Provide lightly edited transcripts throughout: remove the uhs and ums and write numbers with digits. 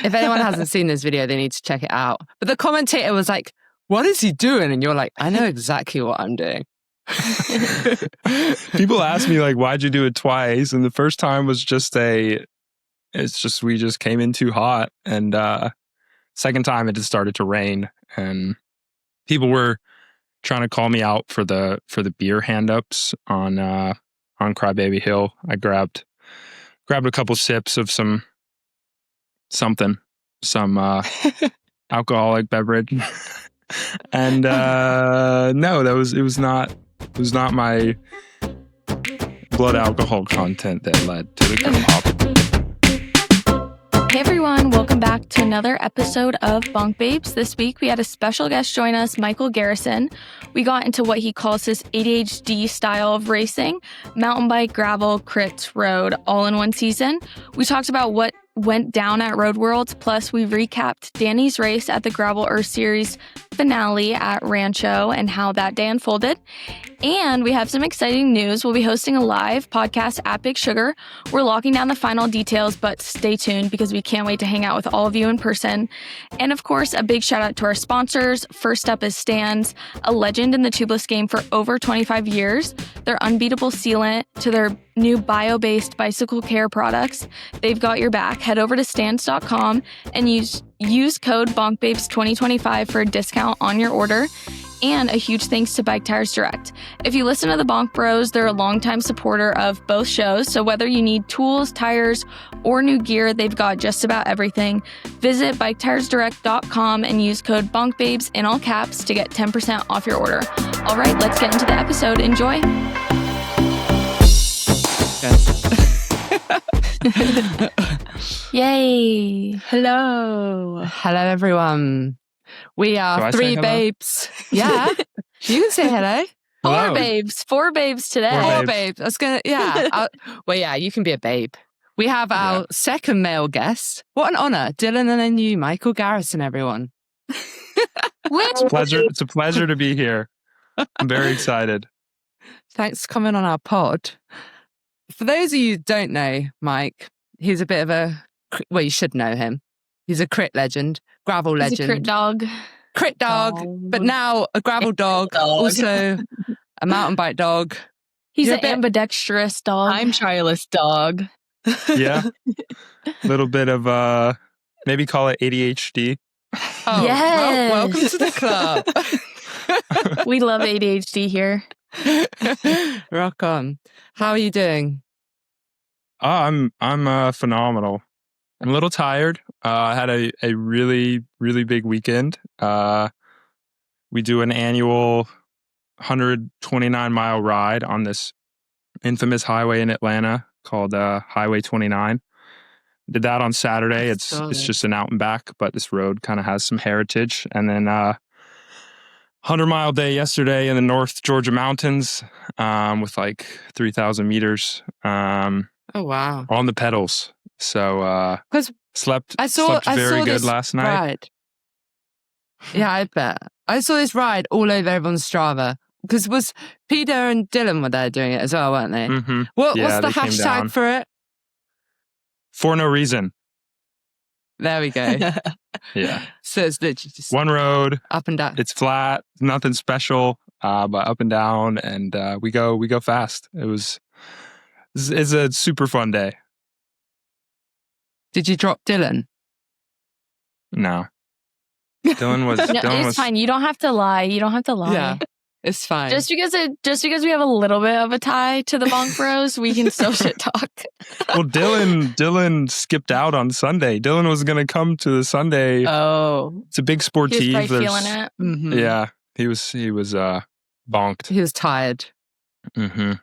If anyone hasn't seen this video, they need to check it out. But the commentator was like, what is he doing? And you're like, I know exactly what I'm doing. People ask me like, why'd you do it twice? And the first time was we just came in too hot. And second time it just started to rain. And people were trying to call me out for the beer hand-ups on Crybaby Hill. I grabbed a couple sips of some alcoholic beverage. And no, it was not my blood alcohol content that led to the come-up. Hey everyone, welcome back to another episode of Bonk Babes. This week we had a special guest join us, Michael Garrison. We got into what he calls his ADHD style of racing, mountain bike, gravel, crits, road, all in one season. We talked about what went down at Road Worlds, plus we recapped Danni's race at the Gravel Earth Series finale at Rancho and how that day unfolded. And we have some exciting news. We'll be hosting a live podcast at Big Sugar. We're locking down the final details, but stay tuned because we can't wait to hang out with all of you in person. And of course, a big shout out to our sponsors. First up is Stan's, a legend in the tubeless game for over 25 years. Their unbeatable sealant to their new bio-based bicycle care products. They've got your back. Head over to stans.com and use code BonkBabes2025 for a discount on your order. And a huge thanks to Bike Tires Direct. If you listen to the Bonk Bros, they're a longtime supporter of both shows. So whether you need tools, tires, or new gear, they've got just about everything. Visit biketiresdirect.com and use code BonkBabes in all caps to get 10% off your order. All right, let's get into the episode. Enjoy. Yay. Hello everyone. We are three babes. Yeah. You can say hello. Four babes today. Four babes. I was going to, yeah. Well, yeah, you can be a babe. We have our second male guest. What an honor. Dylan and then you, Michael Garrison, everyone. It's a pleasure to be here. I'm very excited. Thanks for coming on our pod. For those of you who don't know Mike, he's a bit of well, you should know him. He's a crit legend, gravel legend. He's a crit dog. But now a gravel dog, also a mountain bike dog. He's an ambidextrous dog. I'm childless dog. Yeah. A little bit of, maybe call it ADHD. Oh, yes. Welcome to the club. We love ADHD here. Rock on. How are you doing? I'm phenomenal. I'm a little tired. I had a really, really big weekend. We do an annual 129-mile ride on this infamous highway in Atlanta called Highway 29. Did that on Saturday. It's just an out and back, but this road kind of has some heritage. And then 100-mile day yesterday in the North Georgia mountains with like 3,000 meters. Oh, wow. On the pedals. So slept very good last night. Ride. Yeah, I bet. I saw this ride all over on Strava because Peter and Dylan were there doing it as well, weren't they? Mm-hmm. What's the hashtag for it? For no reason. There we go. Yeah. So it's literally just one road, up and down. It's flat, nothing special, but up and down, and we go fast. It's a super fun day. Did you drop Dylan? No. Dylan was. It's fine. You don't have to lie. Yeah, it's fine. Just because we have a little bit of a tie to the Bonk Bros, we can still shit talk. Well, Dylan skipped out on Sunday. Dylan was going to come to the Sunday. Oh, it's a big sportive. He was probably feeling it. Mm-hmm. Yeah, he was bonked. He was tired. Mm-hmm.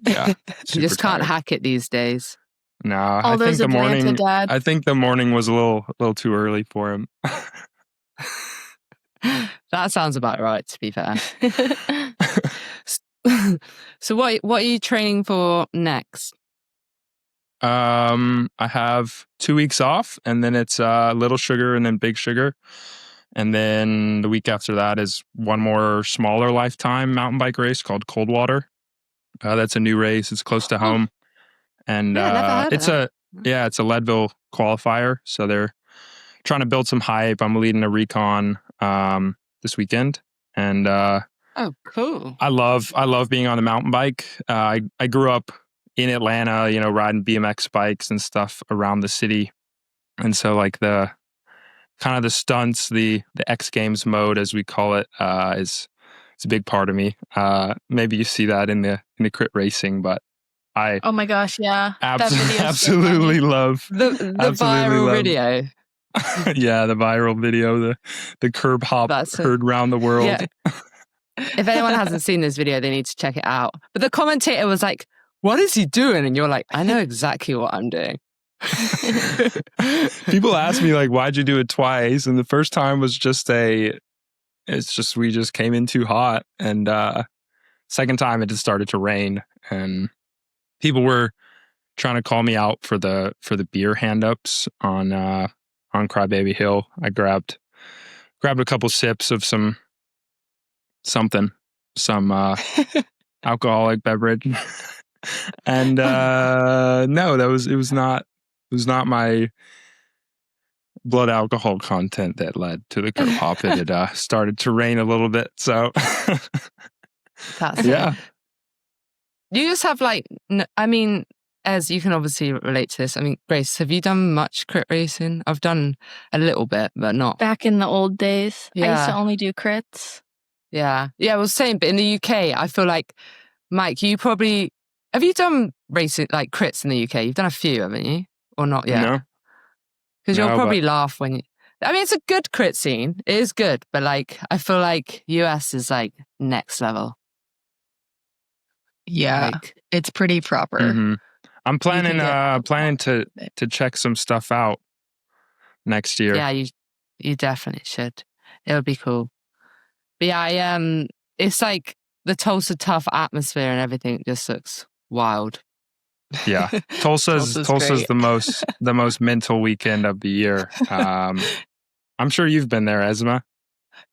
Yeah, you just can't hack it these days. No, I think the morning. Dads. I think the morning was a little too early for him. That sounds about right, to be fair. So, what are you training for next? I have 2 weeks off, and then it's Little Sugar and then Big Sugar, and then the week after that is one more smaller lifetime mountain bike race called Coldwater. That's a new race. It's close to home. And it's a Leadville qualifier, so they're trying to build some hype. I'm leading a recon this weekend, and Oh, cool. I love being on the mountain bike. I grew up in Atlanta, riding BMX bikes and stuff around the city, and so like the kind of the stunts, the X Games mode as we call it, is it's a big part of me. Maybe you see that in the crit racing, but I Oh my gosh, yeah. absolutely love The viral love. video. Yeah, the viral video, the curb hop heard round the world. Yeah. If anyone hasn't seen this video, they need to check it out. But the commentator was like, "What is he doing?" And you're like, "I know exactly what I'm doing." People ask me like, "Why'd you do it twice?" And the first time was we just came in too hot, and second time it just started to rain, and people were trying to call me out for the beer hand ups on Crybaby Hill. I grabbed a couple sips of some alcoholic beverage, and no, it was not my blood alcohol content that led to the curb hop. It had started to rain a little bit, so That's yeah. You just have as you can obviously relate to this. I mean, Grace, have you done much crit racing? I've done a little bit, but not. Back in the old days, I used Yeah. to only do crits. Yeah. Yeah, I was saying, but in the UK, I feel like, Mike, have you done racing, like crits in the UK? You've done a few, haven't you? Or not yet? No. Because you'll No, probably laugh when you... I mean, it's a good crit scene. It is good, but like, I feel like US is like next level. Yeah, Like, it's pretty proper. Mm-hmm. I'm planning get- to check some stuff out next year. yeah, you definitely should. It would be cool. But yeah, it's like the Tulsa Tough atmosphere and everything just looks wild. Yeah, Tulsa's great. the most mental weekend of the year. I'm sure you've been there, Esma.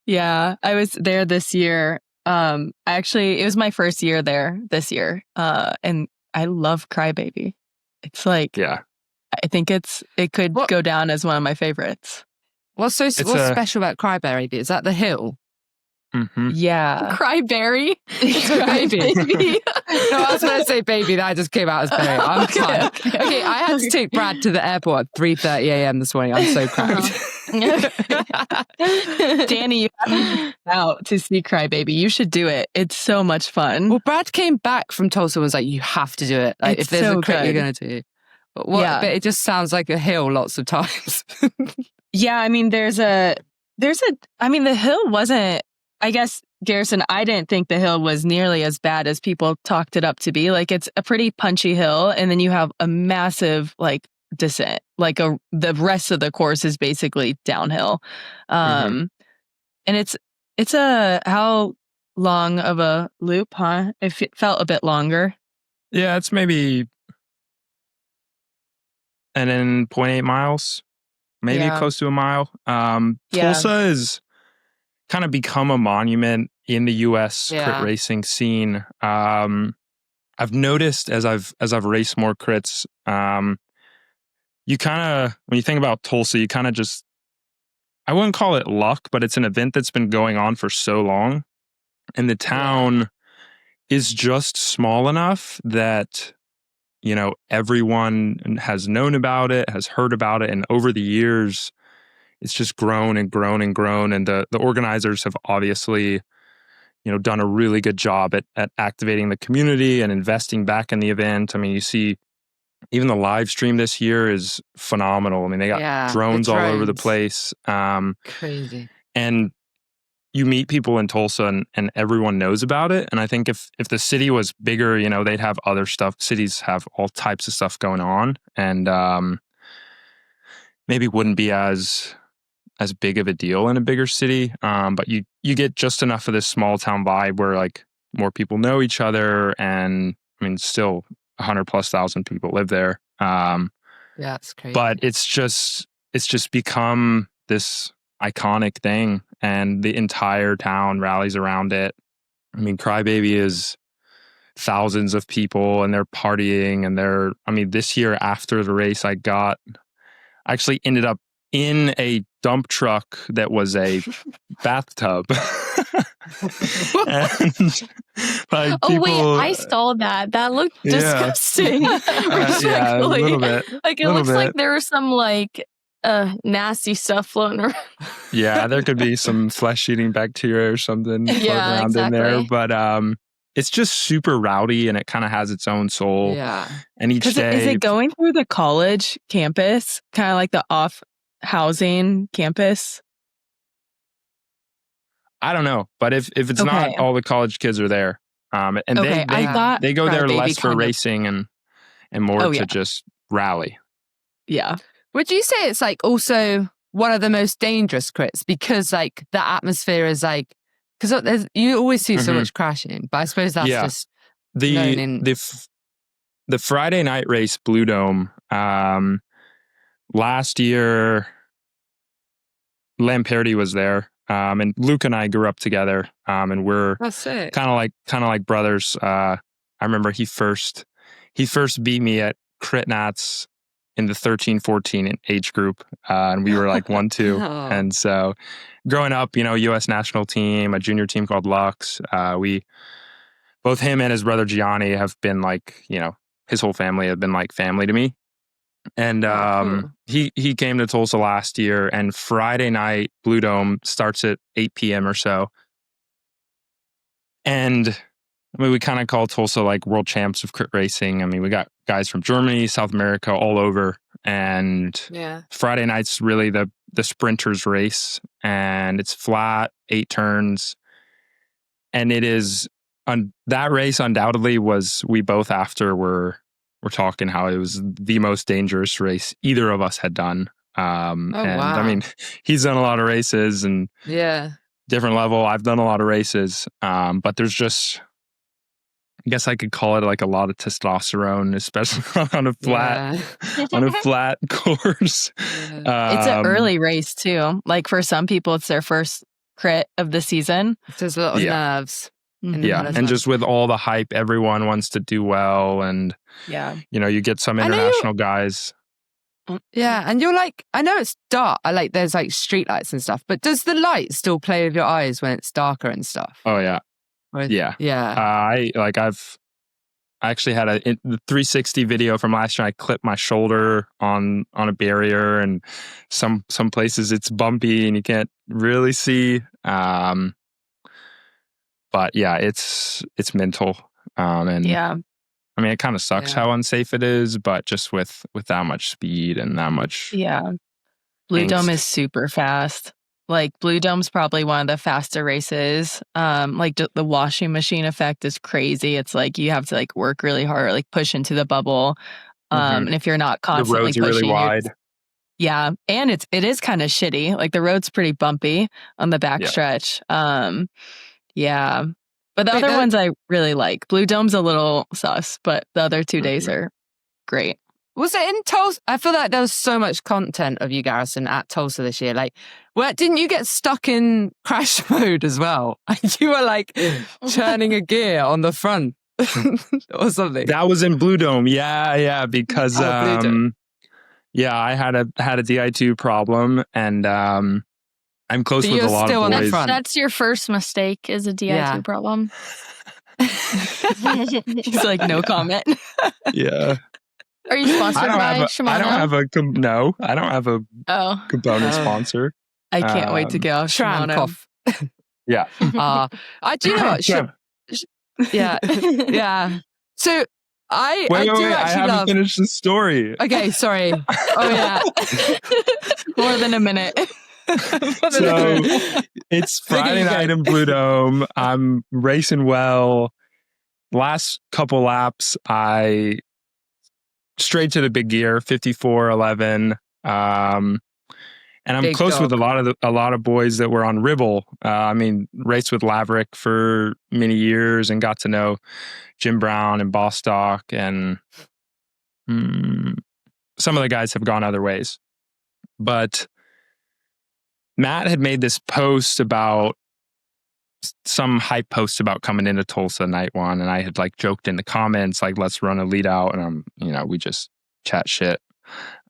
Yeah, I was there this year. It was my first year there this year. And I love Crybaby. It's like, Yeah, I think it could What- go down as one of my favorites. What's special about Crybaby? Is that the hill? mm-hmm. Yeah. Cryberry. It's Crybaby. No, I was going to say baby. That just came out as baby. I'm tired. Okay, I had to take Brad to the airport at 3:30 a.m. this morning. I'm so proud. Danny, you haven't been out to see Crybaby. You should do it. It's so much fun. Well, Brad came back from Tulsa and was like, "You have to do it. Like, It's if there's so a crit, good. you're going to do." But Yeah. But it just sounds like a hill lots of times. Yeah, I mean, the hill wasn't, I guess, Garrison, I didn't think the hill was nearly as bad as people talked it up to be. Like, it's a pretty punchy hill, and then you have a massive, like, descent. Like, the rest of the course is basically downhill. And it's how long of a loop, huh? It felt a bit longer. Yeah, it's maybe 0.8 miles, maybe Yeah. close to a mile. Yeah. Tulsa has kind of become a monument in the U.S. Yeah. crit racing scene. I've noticed as I've raced more crits, you kind of, when you think about Tulsa, you kind of just, I wouldn't call it luck, but it's an event that's been going on for so long, and the town is just small enough that, you know, everyone has known about it, has heard about it, and over the years, it's just grown and grown and grown. And the organizers have obviously, you know, done a really good job at activating the community and investing back in the event. I mean, you see, even the live stream this year is phenomenal. I mean, they got drones all over the place. Crazy. And you meet people in Tulsa and everyone knows about it. And I think if the city was bigger, you know, they'd have other stuff. Cities have all types of stuff going on, and maybe wouldn't be as big of a deal in a bigger city. But you get just enough of this small town vibe where like more people know each other, and I mean, still 100,000+ people live there. Yeah, it's crazy. But it's just become this iconic thing, and the entire town rallies around it. I mean, Crybaby is thousands of people, and they're partying, and this year after the race, I actually ended up in a dump truck that was a bathtub. And, like, Oh wait, people, I saw that. That looked Yeah. disgusting. yeah, a Respectfully. little bit. Like it little looks like bit. there was some like nasty stuff floating around. Yeah, there could be some flesh-eating bacteria or something floating Yeah, around in there. exactly. But it's just super rowdy, and it kind of has its own soul. Yeah. And each Is day, it going through the college campus, kind of like the off housing campus? I don't know, but if it's Okay. not, all the college kids are there, and Okay, I thought they go there Crybaby less for kind of- racing and more Oh, to yeah. just rally. Yeah. Would you say it's like also one of the most dangerous crits because like the atmosphere is like because you always see so Mhm. much crashing, but I suppose that's Yeah. just known in The Friday night race, Blue Dome, last year, Lamperti was there, and Luke and I grew up together, and we're that's it. kind of like brothers. I remember he first beat me at Crit Nats in the 13-14 age group, and we were like 1-2. Oh. And so growing up, U.S. national team, a junior team called Lux, both him and his brother Gianni have been like, his whole family have been like family to me. And cool. he came to Tulsa last year, and Friday night Blue Dome starts at 8 p.m. or so. And I mean, we kind of call Tulsa like world champs of crit racing. I mean, we got guys from Germany, South America, all over. And Yeah. Friday night's really the sprinters race, and it's flat, 8 turns. And it is that race undoubtedly was, we both after were talking how it was the most dangerous race either of us had done. And wow. I mean, he's done a lot of races and Yeah. different level. I've done a lot of races. But there's just, I guess I could call it like a lot of testosterone, especially on a flat course. Yeah. It's an early race too. Like for some people, it's their first crit of the season. There's a lot of Yeah. nerves. in Yeah, marathon. and just with all the hype, everyone wants to do well, and Yeah. you get some I know international guys. Yeah, and you're like, I know it's dark. I like there's like street lights and stuff, but does the light still play with your eyes when it's darker and stuff? Oh yeah, Or- yeah. yeah. I actually had the 360 video from last year. I clipped my shoulder on a barrier, and some places it's bumpy and you can't really see. But yeah, it's mental. And Yeah. I mean, it kind of sucks Yeah. how unsafe it is, but just with that much speed and that much. Yeah. Blue Angst. Dome is super fast. Like Blue Dome's probably one of the faster races. Like the washing machine effect is crazy. It's like you have to like work really hard, like push into the bubble. Mhm. And if you're not The constantly roads are pushing, really wide. yeah, and it is kind of shitty. Like the road's pretty bumpy on the backstretch. Yeah. But the Wait, other ones I really like. Blue Dome's a little sus, but the other 2 days are great. Was it in Tulsa? I feel like there was so much content of you, Garrison, at Tulsa this year. Like, didn't you get stuck in crash mode as well? You were like turning a gear on the front or something. That was in Blue Dome. Yeah, because Blue Dome. yeah, I had a Di2 problem, and I'm close But with a you're lot still of on the boys. front. That's your first mistake is a DI2 Yeah. problem. He's like, no comment. Yeah, Are you sponsored by Shimano? I don't have a Oh. component Oh. sponsor. I can't wait to get off Tram Shimano. cough. Yeah, I do you know what? Tram. Yeah. Yeah. So I Wait, do I actually haven't love. finished the story. Okay, sorry. Oh yeah. More than a minute. So it's Friday you go. night in Blue Dome. I'm racing well. Last couple laps, I straight to the big gear, 54.11. And I'm Big close with dog. a lot of boys that were on Ribble. I mean, raced with Laverick for many years and got to know Jim Brown and Bostock, and some of the guys have gone other ways. But Matt had made this post about some hype post about coming into Tulsa night one, and I had like joked in the comments like, let's run a lead out, and we just chat shit.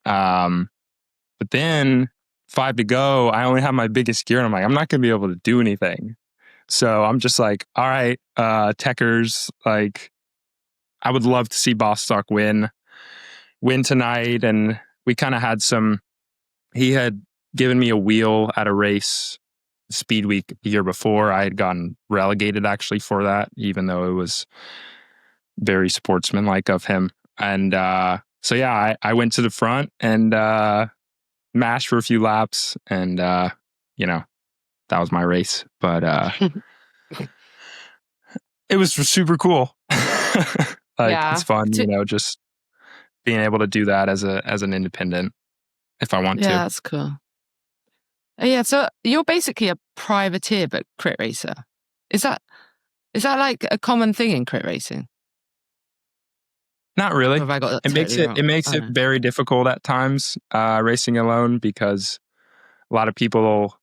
But then 5 to go. I only have my biggest gear, and I'm like, I'm not going to be able to do anything. So I'm just like, all right, techers, like, I would love to see Bostock win tonight. And we kind of had he had given me a wheel at a race, Speed Week, the year before. I had gotten relegated actually for that, even though it was very sportsmanlike of him. And so yeah, I went to the front and mashed for a few laps, and you know, that was my race. But it was super cool. It's fun, you know, just being able to do that as an independent if I want to. Yeah, that's cool. Yeah, so you're basically a privateer but crit racer. Is that like a common thing in crit racing? Not really. Or have I got that It makes totally wrong? it makes it very difficult at times racing alone, because a lot of people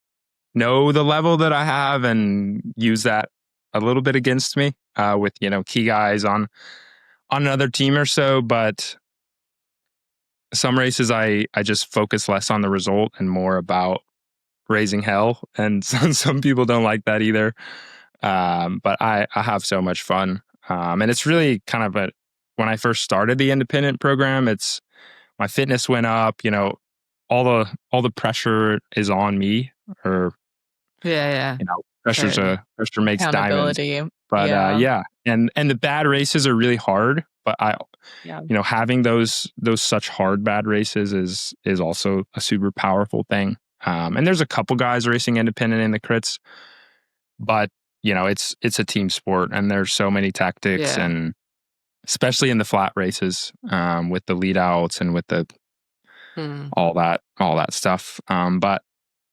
know the level that I have and use that a little bit against me with, you know, key guys on another team or so. But some races I just focus less on the result and more about raising hell, and some people don't like that either. But I have so much fun, and it's really kind of when I first started the independent program, it's my fitness went up. You know, all the pressure is on me, or yeah. you know, pressure makes diamonds. But yeah. And the bad races are really hard. But you know, having those such hard bad races is also a super powerful thing. And there's a couple guys racing independent in the crits, but you know, it's a team sport, and there's so many tactics, and especially in the flat races, with the lead outs and with the all that stuff. But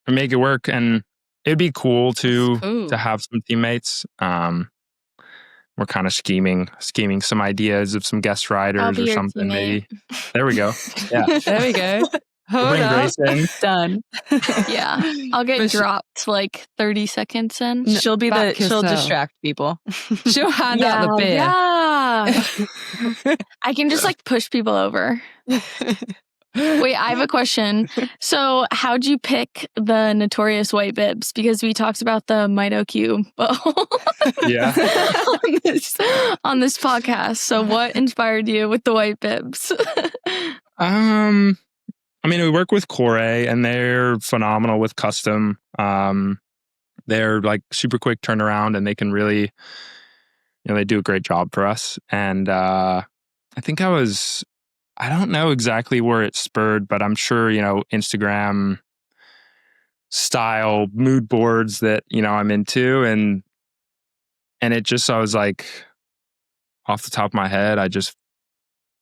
we make it work, and it'd be cool to have some teammates. We're kind of scheming some ideas of some guest riders or something. Maybe there we go. Yeah, there we go. Bring Grayson. Done. Yeah, I'll get dropped like 30 seconds in. She'll distract people. She'll hand out the beer. Yeah. I can just like push people over. Wait, I have a question. So how'd you pick the notorious white bibs? Because we talked about the Mito Q yeah. on this podcast. So what inspired you with the white bibs? I mean, we work with Core, and they're phenomenal with custom. They're like super quick turnaround, and they can really, you know, they do a great job for us. And I think I don't know exactly where it spurred, but I'm sure, you know, Instagram style mood boards that, you know, I'm into. And it just, I was like, off the top of my head,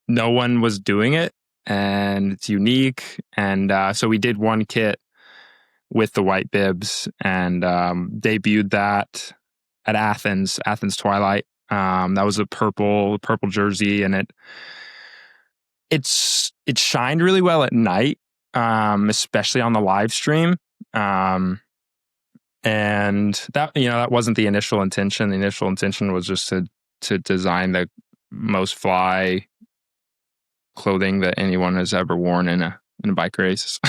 no one was doing it, and it's unique. And so we did one kit with the white bibs, and debuted that at Athens Twilight. That was a purple jersey, and it shined really well at night, especially on the live stream. And that, you know, that wasn't the initial intention. The initial intention was just to design the most fly clothing that anyone has ever worn in a bike race.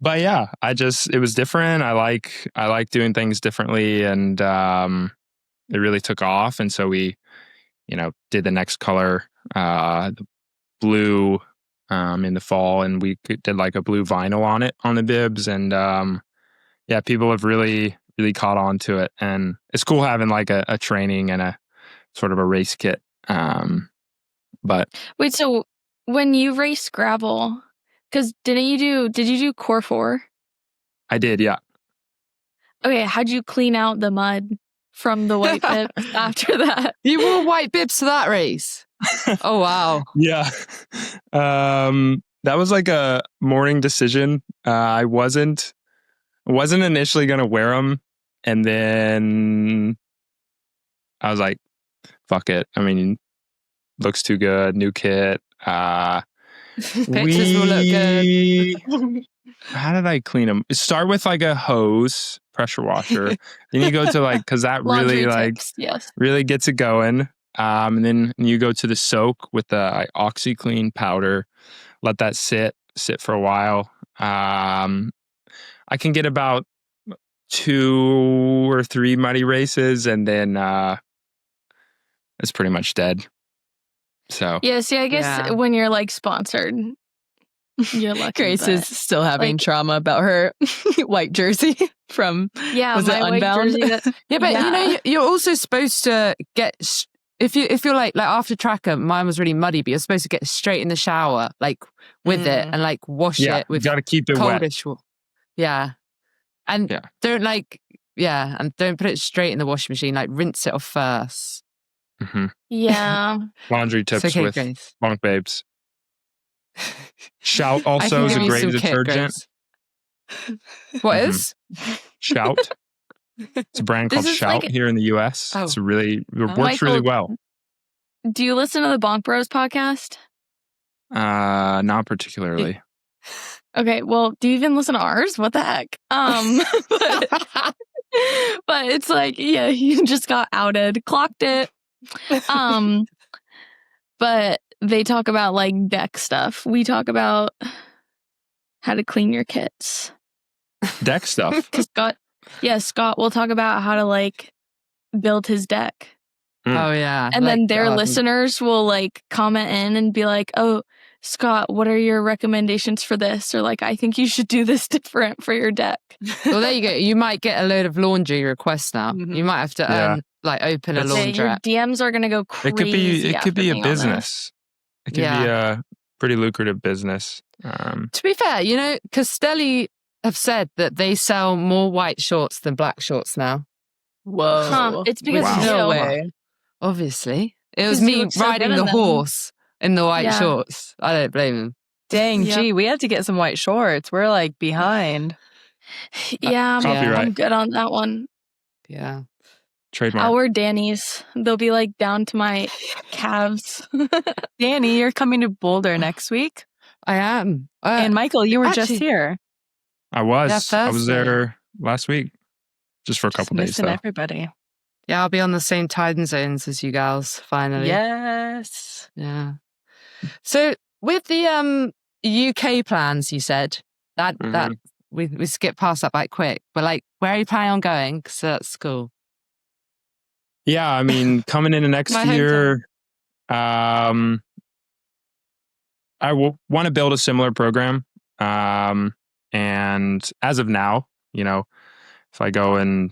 But yeah, it was different. I like doing things differently, and it really took off. And so we, you know, did the next color, the blue, in the fall, and we did like a blue vinyl on it on the bibs. And yeah, people have really, really caught on to it, and it's cool having like a training and a sort of a race kit. But wait, so when you race gravel, because did you do Core 4? I did, yeah. Okay, how'd you clean out the mud from the white bibs after that? You wore white bibs to that race? Oh, wow. Yeah. That was like a morning decision. I wasn't initially going to wear them. And then I was like, fuck it. I mean, looks too good. New kit. Pictures will look good. How did I clean them? Start with like a hose, pressure washer. Then you go to like, because that really really gets it going. And then you go to the soak with the OxyClean powder. Let that sit sit for a while. I can get about 2 or 3 muddy races, and then it's pretty much dead. So Yeah, see, I guess when you're like sponsored, you're lucky. Grace is still having trauma about her white jersey from was it Unbound? Yeah, but you know, you're also supposed to get if you're like after tracker, mine was really muddy, but you're supposed to get straight in the shower like with it and like wash it with. You got to keep it coldish wet. Yeah, and don't and don't put it straight in the washing machine. Like rinse it off first. Mm-hmm. Yeah. Laundry tips with Grace. Bonk Babes. Shout also is a great detergent. What is? Shout. It's a brand called Shout here in the US. It's it works Michael, really well. Do you listen to the Bonk Bros podcast? Not particularly. Okay, well, do you even listen to ours? What the heck? But it's like, yeah, you just got outed, clocked it. But they talk about like deck stuff. We talk about how to clean your kits. Deck stuff? Scott will talk about how to like build his deck. Oh yeah. And then their listeners will like comment in and be like, oh, Scott, what are your recommendations for this? Or like, I think you should do this different for your deck. Well, there you go. You might get a load of laundry requests now. Mm-hmm. You might have to open a laundrette. Your DMs are going to go crazy. It could be a business. It could be a pretty lucrative business. To be fair, you know, Castelli have said that they sell more white shorts than black shorts now. Whoa. Huh. It's because no way. Obviously. It was me riding the horse in the white shorts. I don't blame him. Dang, gee, we have to get some white shorts. We're like behind. I'm good on that one. Yeah. Trademark. I'll wear Danny's. They'll be like down to my calves. Danny, you're coming to Boulder next week? I am. And Michael, you were just here. I was. I was there last week. Just for a couple days, though. Everybody. Yeah, I'll be on the same time zones as you gals, finally. Yes. Yeah. So with the UK plans, you said, that we skipped past that quite quick. But like, where are you planning on going? Because that's cool. Yeah, I mean, coming into next year, I want to build a similar program. And as of now, you know, if I go and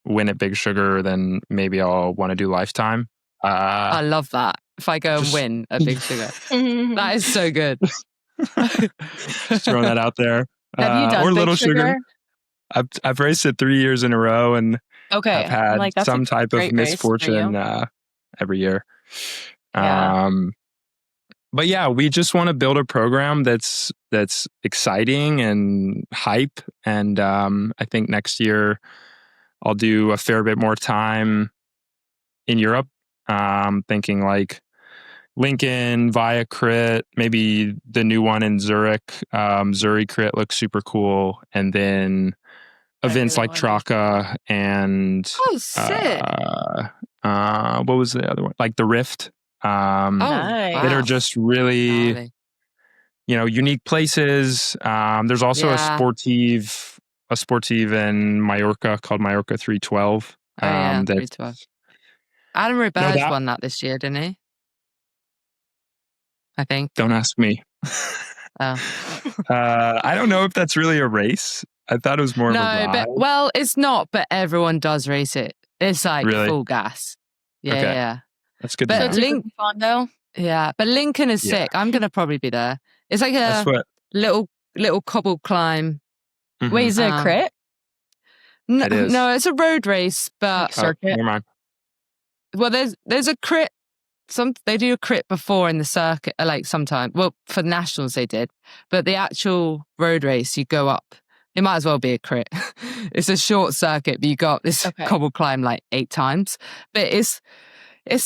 win at Big Sugar, then maybe I'll want to do Lifetime. I love that. If I go and win at Big Sugar, that is so good. Just throwing that out there. Have you done or Big Little Sugar? I've raced it 3 years in a row, and I've had some type of misfortune every year. Yeah. But yeah, we just want to build a program that's exciting and hype. And I think next year I'll do a fair bit more time in Europe. Thinking like Lincoln, Via Crit, maybe the new one in Zurich. Zuri Crit looks super cool. And then events like Traka and sick. What was the other one? Like the Rift. Nice. That are just really, unique places. There's also a sportive in Mallorca called Mallorca 312. 312. Adam Roberge won that this year, didn't he? I think. Don't ask me. I don't know if that's really a race. I thought it was more of a ride. Well, it's not, but everyone does race it. It's like full gas. Yeah, okay. yeah. That's good. But fun though. Yeah, but Lincoln is sick. I'm gonna probably be there. It's like a little cobble climb. Mm-hmm. Wait, is it a crit? No, it's a road race, but circuit. Never mind. Well, there's a crit. They do a crit before in the circuit, like sometime. Well, for the nationals they did, but the actual road race, you go up. It might as well be a crit. It's a short circuit, but you go up this cobble climb like 8 times. But it's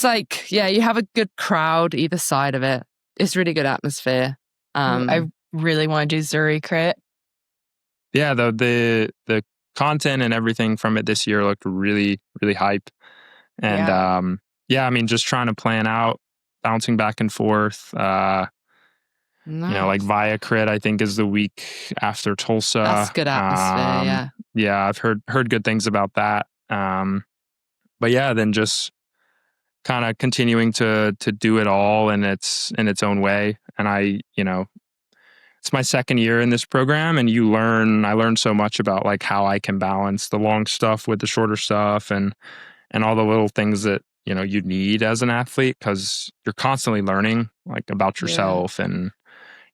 like, you have a good crowd either side of it. It's really good atmosphere. I really want to do Zuri Crit. Yeah, the content and everything from it this year looked really, really hype. And I mean, just trying to plan out, bouncing back and forth. like Via Crit, I think is the week after Tulsa. That's good atmosphere. Yeah, I've heard good things about that. But yeah, then just kind of continuing to do it all in its own way. And it's my second year in this program, and I learned so much about like how I can balance the long stuff with the shorter stuff and all the little things that, you need as an athlete, because you're constantly learning like about yourself and,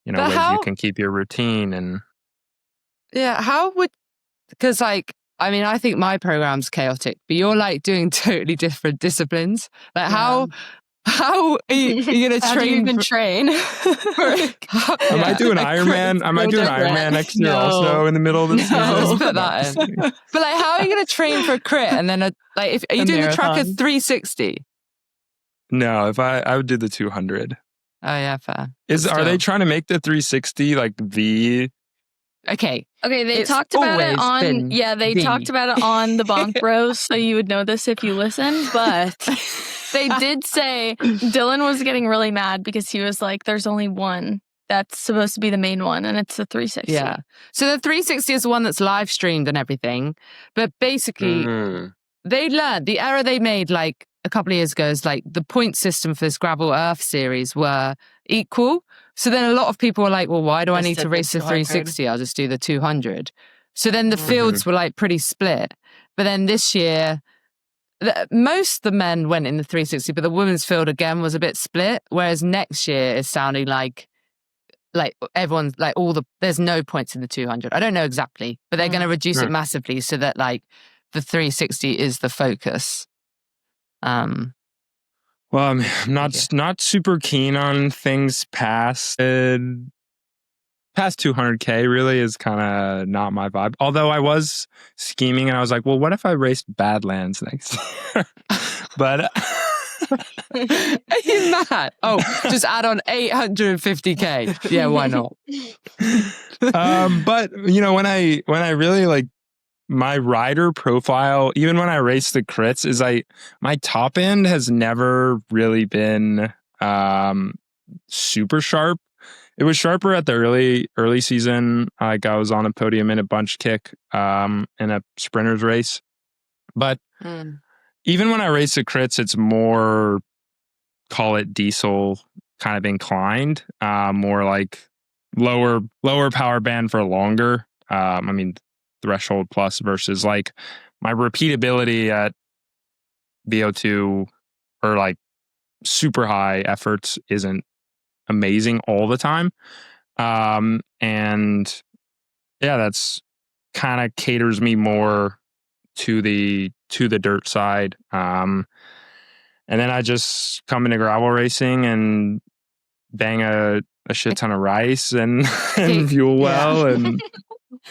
ways you can keep your routine. And because like, I mean, I think my program's chaotic, but you're like doing totally different disciplines. Like how are you going to train? How do you even train? Am I doing Ironman? Am I doing Ironman next year also in the middle of the season? Let's put that in. But like, how are you going to train for a crit? And then are you doing the track at 360? No, I would do the 200. Oh yeah, fair. Are they trying to make the 360 like the? Okay, they talked about it on talked about it on the Bonk Bros, so you would know this if you listened, but they did say Dylan was getting really mad because he was like, there's only one that's supposed to be the main one, and it's the 360. Yeah. So the 360 is the one that's live streamed and everything, but basically they learned the error they made like a couple of years ago is like the point system for this Gravel Earth series were equal. So then a lot of people were like, well, why do I need to race the 360? I'll just do the 200. So then the fields were like pretty split. But then this year, most of the men went in the 360, but the women's field again was a bit split. Whereas next year is sounding like everyone's like there's no points in the 200. I don't know exactly, but they're going to reduce it massively so that like the 360 is the focus. Well, I'm not super keen on things past 200K. Really is kind of not my vibe. Although I was scheming, and I was like, well, what if I raced Badlands next year? But are you mad? Oh, just add on 850K. Yeah, why not? But when I really like my rider profile, even when I race the crits, is my top end has never really been super sharp. It was sharper at the early season. Like I was on a podium in a bunch kick in a sprinters race. But even when I race the crits, it's more, call it diesel kind of inclined, more like lower power band for longer. I mean, threshold plus versus like my repeatability at VO2 or like super high efforts isn't amazing all the time. And yeah, that's kind of caters me more to the dirt side. And then I just come into gravel racing and bang a shit ton of rice and fuel well and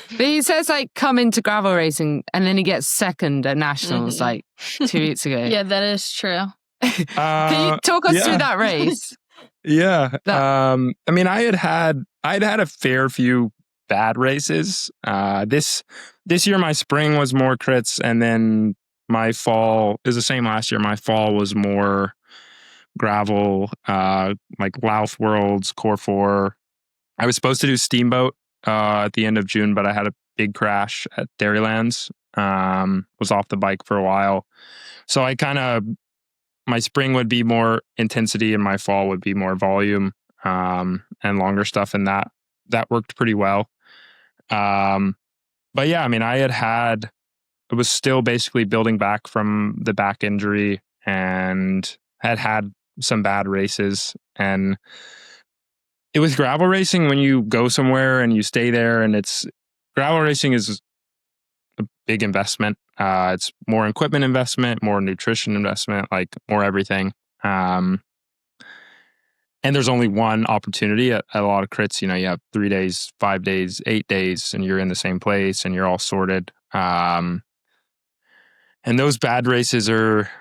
but he says like come into gravel racing and then he gets second at nationals like 2 weeks ago. Yeah, that is true. Can you talk us through that race? Yeah. I mean, I'd had a fair few bad races. This year my spring was more crits, and then my fall is the same last year. My fall was more gravel, like Louth Worlds, Core 4. I was supposed to do Steamboat at the end of June, but I had a big crash at Dairylands. Was off the bike for a while. So my spring would be more intensity and my fall would be more volume and longer stuff. And that worked pretty well. But yeah, I mean, it was still basically building back from the back injury and had some bad races. And it was gravel racing when you go somewhere and you stay there, and gravel racing is a big investment. It's more equipment investment, more nutrition investment, like more everything. And there's only one opportunity at a lot of crits. You have 3 days, 5 days, 8 days, and you're in the same place and you're all sorted. And those bad races are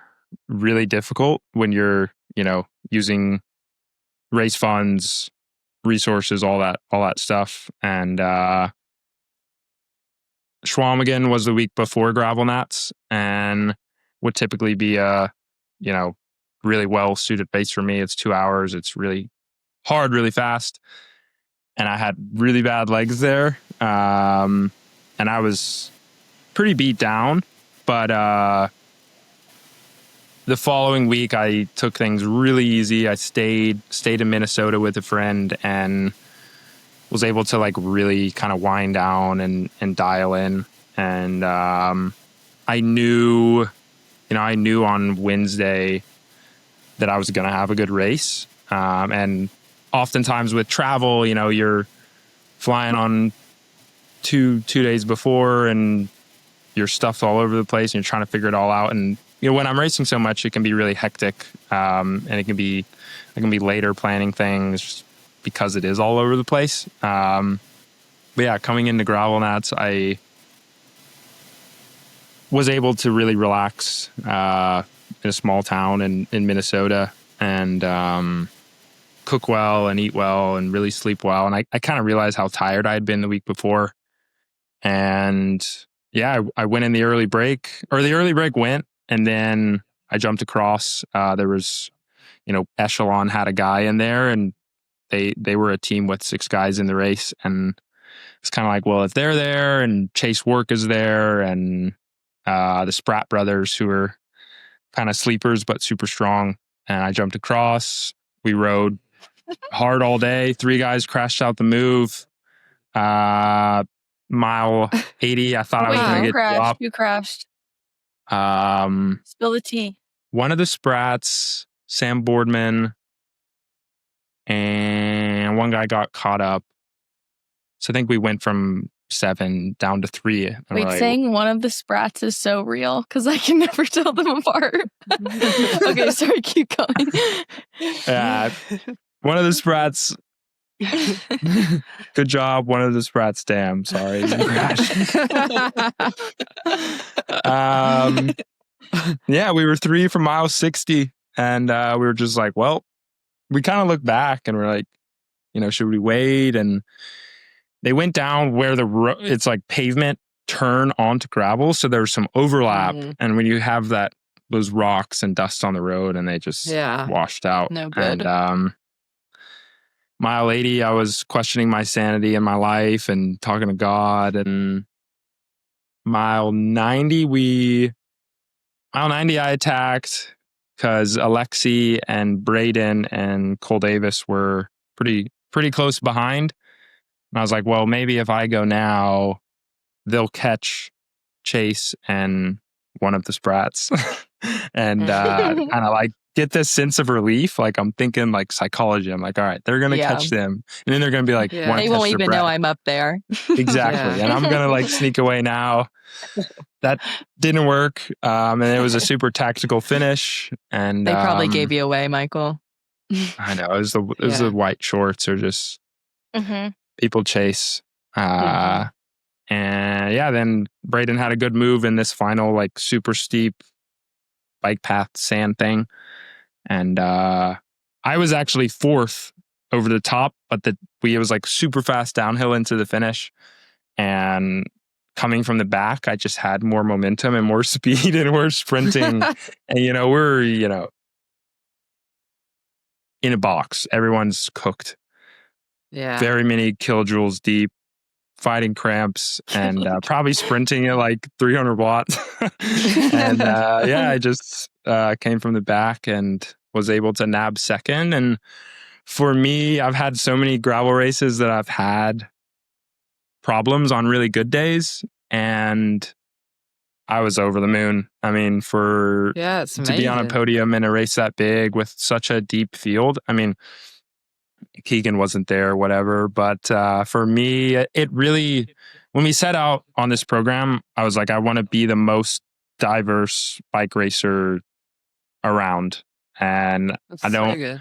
really difficult when you're, using race funds, resources, all that stuff. And Schwalm was the week before Gravel Nats and would typically be a, really well suited pace for me. It's 2 hours. It's really hard, really fast. and I had really bad legs there. And I was pretty beat down, but the following week I took things really easy. I stayed in Minnesota with a friend and was able to like really kind of wind down and dial in. And I knew on Wednesday that I was going to have a good race. And oftentimes with travel, you're flying on two days before and you're stuffed all over the place and you're trying to figure it all out. And, when I'm racing so much, it can be really hectic. And I can be later planning things because it is all over the place. But yeah, coming into gravel nats, I was able to really relax in a small town in Minnesota and cook well and eat well and really sleep well. And I kind of realized how tired I had been the week before. And yeah, I went in the early break went, and then I jumped across. There was, Echelon had a guy in there, and they were a team with 6 guys in the race. And it's kind of like, well, if they're there and Chase Work is there and the Spratt brothers who are kind of sleepers but super strong, and I jumped across. We rode hard all day. 3 guys crashed out the move. Mile 80, I thought I was going to get dropped. You crashed. Spill the tea. One of the Spratts, Sam Boardman, and one guy got caught up. So I think we went from 7 down to 3. Wait, saying one of the Spratts is so real because I can never tell them apart. Okay, sorry, keep going. Yeah, one of the Spratts. Good job. One of the Spratts. Damn, sorry. Yeah, we were 3 from mile 60, and we were just like, well, we kind of looked back and we're like, should we wait? And they went down where it's like pavement turn onto gravel, so there's some overlap. And when you have those rocks and dust on the road, and they just washed out. No good. And mile 80, I was questioning my sanity in my life and talking to God. And mile 90, I attacked because Alexi and Braden and Cole Davis were pretty close behind. And I was like, well, maybe if I go now, they'll catch Chase and one of the Spratts. And kind of like get this sense of relief. Like I'm thinking like psychology. I'm like, all right, they're going to catch them. And then they're going to be like, they won't even know I'm up there. Exactly. And I'm going to like sneak away now. That didn't work. And it was a super tactical finish. And they probably gave you away, Michael. I know. It was the white shorts or just people chase. And yeah, then Braden had a good move in this final like super steep bike path sand thing. And I was actually 4th over the top, but it was like super fast downhill into the finish. And coming from the back, I just had more momentum and more speed, and we're sprinting. And, we're, in a box. Everyone's cooked. Yeah. Very many kilojoules deep, fighting cramps, and probably sprinting at like 300 watts. And I just came from the back and was able to nab second. And for me, I've had so many gravel races that I've had problems on really good days, and I was over the moon. I mean, to be on a podium in a race that big with such a deep field. I mean, Keegan wasn't there, whatever. But for me, it really, when we set out on this program, I was like, I want to be the most diverse bike racer around. And I don't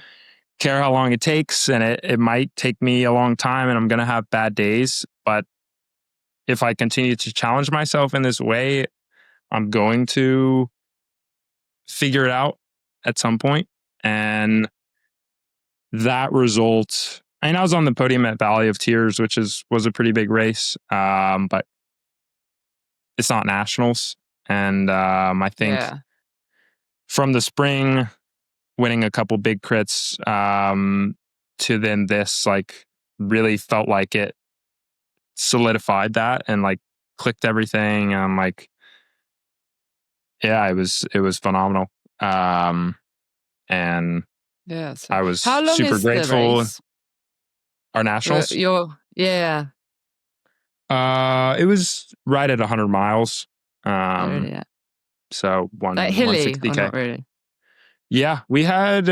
care how long it takes. And it might take me a long time, and I'm going to have bad days. But if I continue to challenge myself in this way, I'm going to figure it out at some point. And that result, I was on the podium at Valley of Tears, which was a pretty big race, but it's not nationals. And I think from the spring, winning a couple big crits to then this, like really felt like it solidified that and like clicked everything. I'm like, yeah, it was phenomenal. And So I was how long super is the grateful. race? Our nationals, Yeah. It was right at 100 miles. Really, yeah. So Like hilly, 160K. or not really? Yeah, we had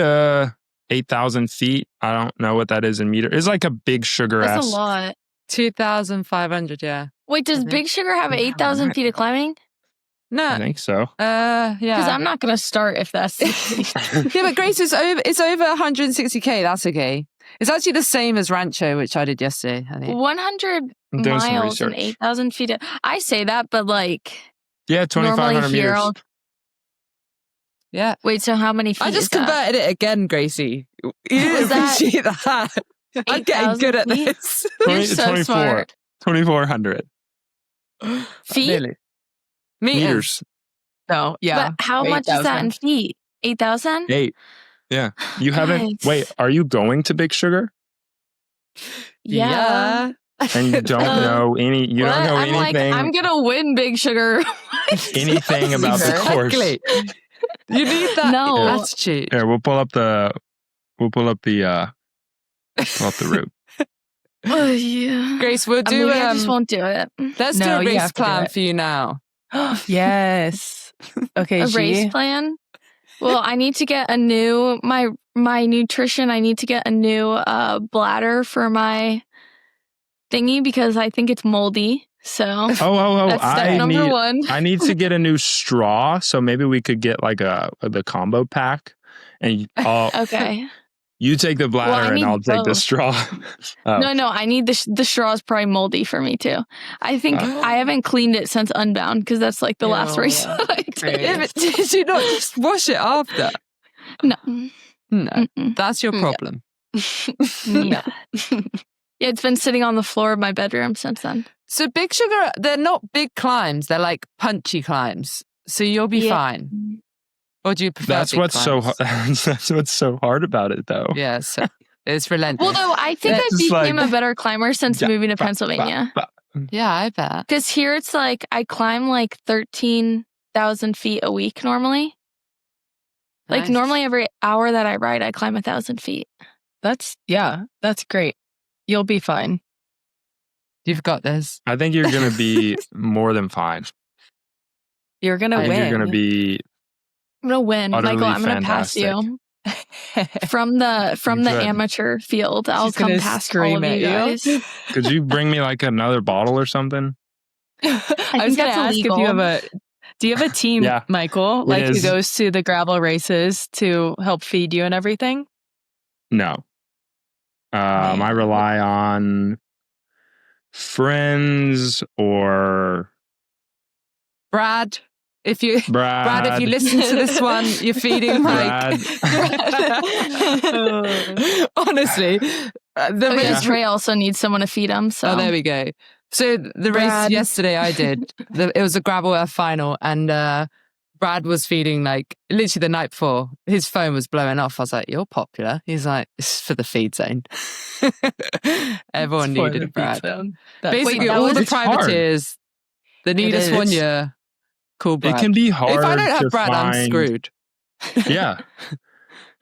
8,000 feet. I don't know what that is in meters. It's like a Big Sugar. That's a lot. 2,500, yeah. Wait, does think. Big Sugar have 8,000 feet of climbing? No. I think so. Because Yeah. I'm not going to start if that's the case. Yeah, but Grace, it's over 160K. That's okay. It's actually the same as Rancho, which I did yesterday, I think. 100 I'm doing some miles and research. 8,000 feet. I say that, but like Yeah, 2,500 normally here, meters. Yeah. wait, so how many feet I is just that? converted it again, Gracie. You didn't Was that appreciate that. I'm getting 8,000 good at feet? this. You're so smart. 2,400 Feet? Really? meters. No, yeah. But how much is that in feet? 8,000? 8. Yeah. You haven't. Guys. Wait, are you going to Big Sugar? Yeah. And you don't know any. You don't know I'm anything. like, I'm going to win Big Sugar. anything about the course. Exactly. You need that No. attitude. Here, we'll pull up the route. Oh, yeah. Grace, we'll do Maybe I just won't do it. let's do No, a you race have to do plan it. for you now. Yes. Okay, A G. race plan? Well, I need to get a new my nutrition. I need to get a new bladder for my thingy because I think it's moldy. So Oh! that's step number one. I need to get a new straw, so maybe we could get like the combo pack, and Okay. you take the bladder and need I'll take the both. straw. Oh. No, I need the straw is probably moldy for me too. I think I haven't cleaned it since Unbound because that's like the last race that I did. Yeah, but did you not just wash it after? No. No, Mm-mm. that's your problem. Yeah. Yeah, it's been sitting on the floor of my bedroom since then. So Big Sugar, they're not big climbs. They're like punchy climbs. So you'll be Yeah. fine. Or do you prefer That's big what's so climbs? that's what's so hard about it, though. Yeah, so it's relentless. Well, though, I think I It's became like- a better climber since moving to Pennsylvania. Yeah, I bet. Because here it's like I climb like 13,000 feet a week normally. Like Nice. normally every hour that I ride, I climb 1,000 feet. That's great. You'll be fine. You've got this. I think you're gonna be more than fine. You're gonna I think win. you're gonna be I'm gonna win, utterly Michael. I'm gonna pass you from the Good. amateur field. I'll She's come gonna past scream all of at you you. guys. Could you bring me like another bottle or something? I was think gonna that's ask if you illegal. have do you have a team, Yeah, Michael, like who is. goes to the gravel races to help feed you and everything? No. I rely on friends or Brad, if you Brad. if you listen to this one, you're feeding Mike. Honestly, the Okay, race. Trey also needs someone to feed him. So Oh, there we go. So the race Brad. yesterday I did, it was a gravel earth final, and Brad was feeding like literally the night before. His phone was blowing off. I was like, "You're popular." He's like, "It's for the feed zone." Everyone needed a Brad. Basically, that all was- the It's hard. privateers that need us is. 1 year, call Brad. It can be hard. If I don't to have Brad, I'm find- screwed. Yeah.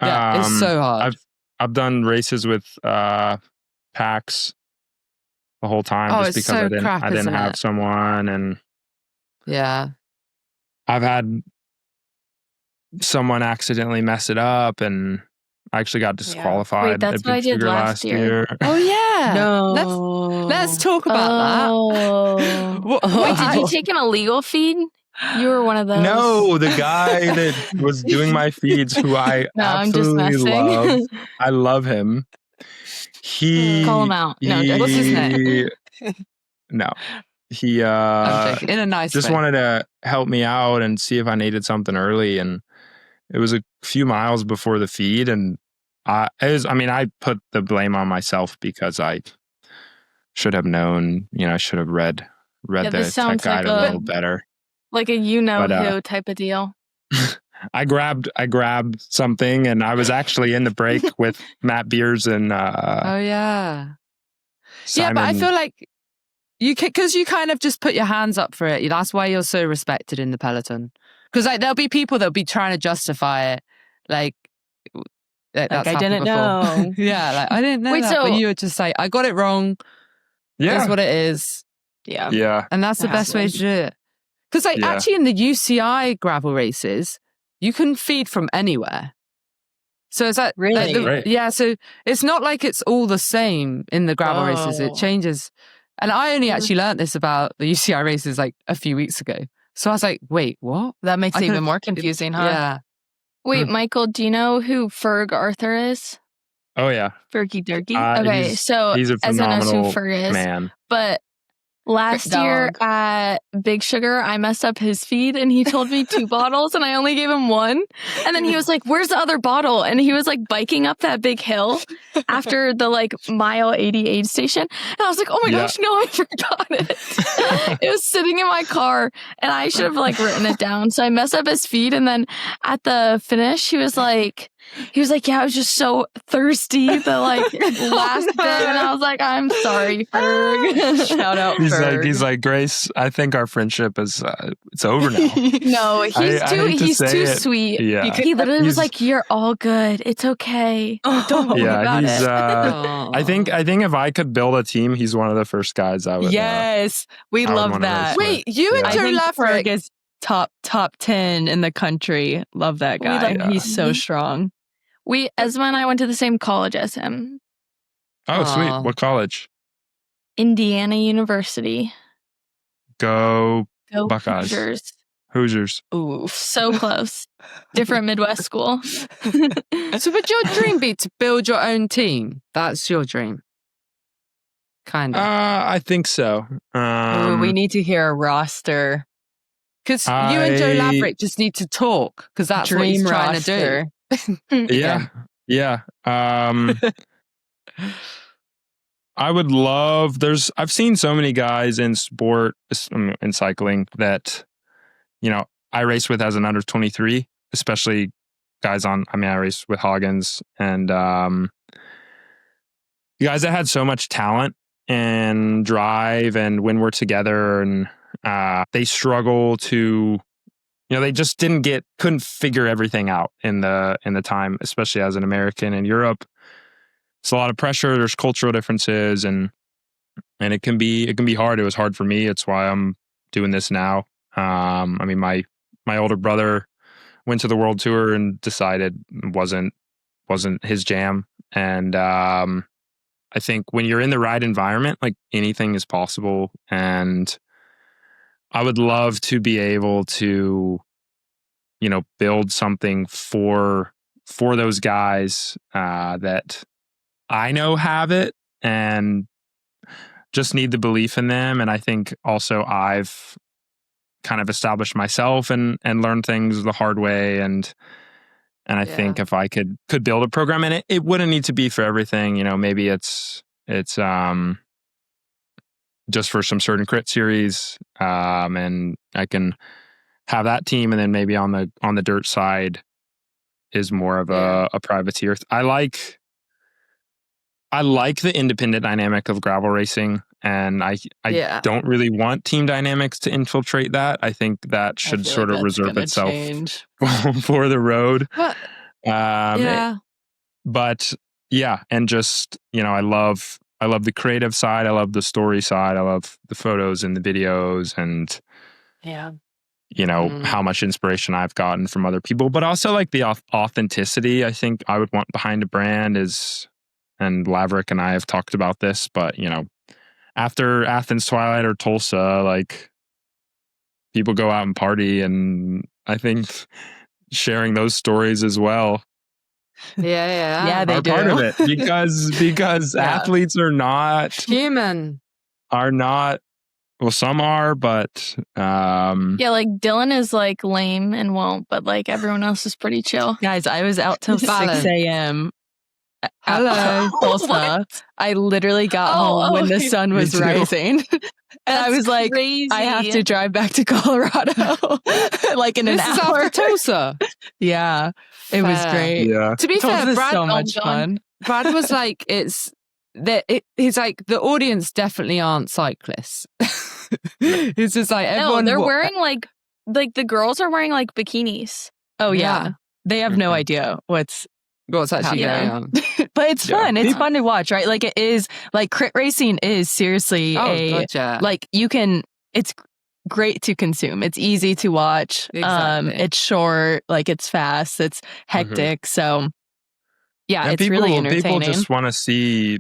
Yeah, it's so hard. I've done races with packs the whole time Oh, just it's because so I didn't crap, isn't have it? someone, and Yeah. I've had someone accidentally mess it up, and I actually got disqualified. Wait, that's at what I Big did Sugar last year. Oh yeah. No. Let's talk about Oh. What- Wait, did you take an illegal feed? You were one of those. No, the guy that was doing my feeds, who I No, I'm just absolutely messing. love. I love him. He Call him out. No, he- what's his name? No, he I'm joking. In a nice just way. wanted to help me out and see if I needed something early, and it was a few miles before the feed, and I put the blame on myself because I should have known. I should have read Yeah, the this tech sounds guide like a a- little better. Like a you know But, who type of deal. I grabbed something, and I was actually in the break with Matt Beers and Oh yeah. Yeah, but I Simon- feel like because you kind of just put your hands up for it. That's why you're so respected in the peloton. Because like there'll be people that'll be trying to justify it, like that's I happened didn't before. know. Yeah, like I didn't know Wait, that, so- but you were just like, I got it wrong. That's what it is, Yeah. Yeah. and that's the It best way to happens. do it. Because like Yeah. actually in the UCI gravel races, you can feed from anywhere. So it's like Really? Right. yeah. So it's not like it's all the same in the gravel races. It Oh. changes. And I only actually learned this about the UCI races like a few weeks ago. So I was like, wait, what? That makes I it even could've- more confusing, huh? Yeah. Wait, Michael, do you know who Ferg Arthur is? Oh yeah. Fergie Durkee. Okay, He's- so he's a Esma knows who phenomenal Ferg is. man. But last Dog. year at Big Sugar, I messed up his feed and he told me 2 bottles and I only gave him 1. And then he was like, where's the other bottle? And he was like biking up that big hill after the like mile 80 aid station. And I was like, oh my Yeah. gosh, no, I forgot it. It was sitting in my car and I should have like written it down. So I messed up his feed. And then at the finish, he was like, yeah, I was just so thirsty the like last bit. And I was like, I'm sorry, Ferg. Shout out He's like, Grace, I think our friendship is it's over now. No, he's I hate to he's say too it. sweet. Yeah. He literally was He's- like, "You're all good. It's okay. Don't worry Yeah, about he's it." I think if I could build a team, he's one of the first guys I would Yes, we I would love wanna that. race Wait, you and Yeah. I Joe think Laverick. Ferg is top 10 in the country. Love that We guy. love- He's so strong. Esma and I went to the same college as him, Oh, sweet. Aw. What college? Indiana University. Go Go Buckeyes. Hoosiers. Hoosiers. Ooh. So close. Different Midwest school. So would your dream be to build your own team? That's your dream. Kind of. I think so. Ooh, we need to hear a roster. Because you and Joe I- Laverick just need to talk, because that's what he's Dream trying roster. to do. Yeah. I would love I've seen so many guys in sport, in cycling, that, I race with as an under 23, especially guys I race with Hoggins and guys that had so much talent and drive, and when we're together and they struggle to, they just couldn't figure everything out in the time, especially as an American in Europe. It's a lot of pressure. There's cultural differences, and it can be hard. It was hard for me. It's why I'm doing this now. My older brother went to the world tour and decided it wasn't his jam. And I think when you're in the right environment, like, anything is possible. And I would love to be able to, build something for those guys that I know have it and just need the belief in them. And I think also I've kind of established myself and learned things the hard way. And I think if I could build a program, and it wouldn't need to be for everything, maybe it's just for some certain crit series. And I can have that team. And then maybe on the dirt side is more of a privateer. I like the independent dynamic of gravel racing, and I don't really want team dynamics to infiltrate that. I think that should sort of reserve itself for the road. But, But yeah, and just, I love the creative side. I love the story side. I love the photos and the videos, and how much inspiration I've gotten from other people, but also like the authenticity I think I would want behind a brand is, and Laverick and I have talked about this, but after Athens Twilight or Tulsa, like, people go out and party, and I think sharing those stories as well Yeah, they are do. part of it, because athletes are not well, some are, but Yeah, like Dylan is like lame and won't, but like everyone else is pretty chill. Guys, I was out till 6 a.m. Hello. Tulsa. I literally got home when the sun was too. rising. And I was like, crazy. I have to drive back to Colorado like in an This is hour. after Tulsa. Yeah, it was Fair. great. yeah. To be fair, Tulsa's Brad, so much fun. Brad was like, it's he's like, the audience definitely aren't cyclists. It's just like everyone. No, they're wearing like the girls are wearing like bikinis. Oh yeah. Yeah. They have no idea what's actually Yeah. going on. but it's fun. It's fun to watch, right? Like it is like crit racing is seriously Gotcha. like it's great to consume. It's easy to watch. Exactly. It's short, like it's fast, it's hectic. So yeah, And it's really entertaining. People just want to see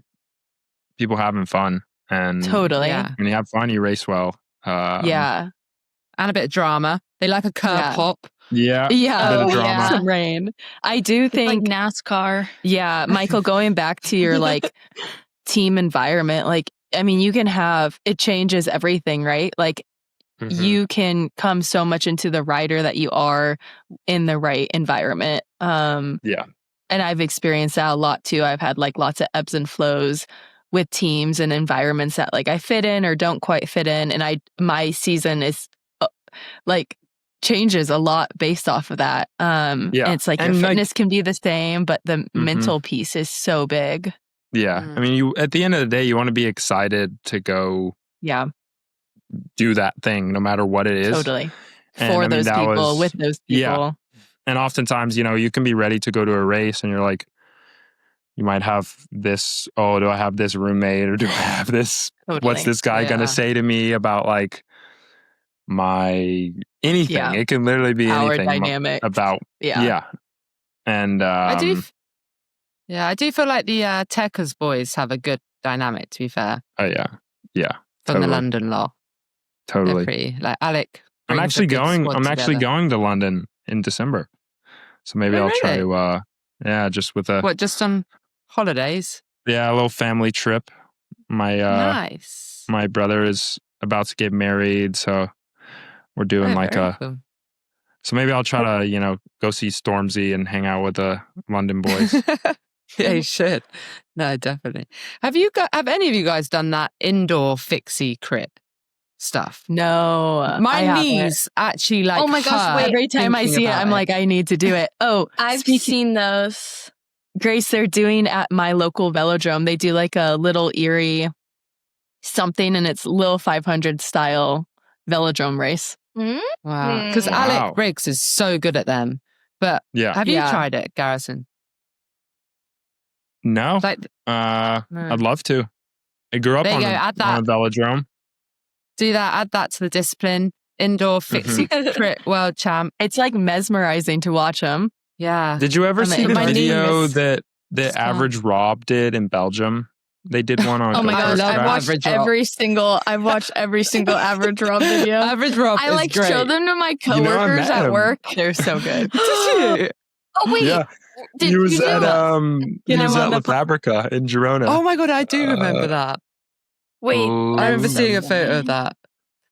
people having fun. And Totally. Yeah. when you have fun, you race well. Yeah. And a bit of drama. They like a curb hop. Yeah. Yeah. A bit of drama. Some rain. I do It's like think NASCAR. Yeah, Michael, going back to your like team environment, like, I mean, you can have, it changes everything, right? Like you can come so much into the rider that you are in the right environment. Yeah. And I've experienced that a lot too. I've had like lots of ebbs and flows with teams and environments that like I fit in or don't quite fit in. And my season is like changes a lot based off of that. And it's like your fitness can be the same, but the mental piece is so big. Yeah. I mean, you at the end of the day, you want to be excited to go do that thing, no matter what it is. Totally. And, For those people, with those people. Yeah. And oftentimes, you can be ready to go to a race and you're like, you might have this, do I have this roommate or do I have this? Totally. What's this guy going to say to me about like my anything? Yeah. It can literally be Power anything dynamic. about. Yeah. And I do feel like the Techers boys have a good dynamic, to be fair. Oh, yeah. Yeah. From the London law. Totally. They're pretty, like Alec. I'm actually going to London in December. So maybe I'll try to, just with a... What, just on holidays? Yeah, a little family trip. Nice. My brother is about to get married, so we're doing cool. So maybe I'll try to, go see Stormzy and hang out with the London boys. Yeah, you should. No, definitely. Have any of you guys done that indoor Fixie crit stuff? No. My knees actually like, oh my gosh, wait, every time I see it, I'm like, I need to do it. Oh, I've seen those. Grace, they're doing at my local velodrome. They do like a little Erie something, and it's Lil 500 style velodrome race. Wow. Because Alec Briggs is so good at them. But have you tried it, Garrison? No. I'd love to. I grew up on a velodrome. Do that. Add that to the discipline. Indoor Fixie crit world champ. It's like mesmerizing to watch them. Yeah. Did you ever see the video that Average Rob did in Belgium? They did one on. Oh my gosh! I've watched every single Average Rob video. Average Rob. I like great. show them to my coworkers at work. They're so good. Oh wait. Yeah. He was at La Fabrica in Girona. Oh my god, I do remember that. Wait, I remember seeing a photo of that.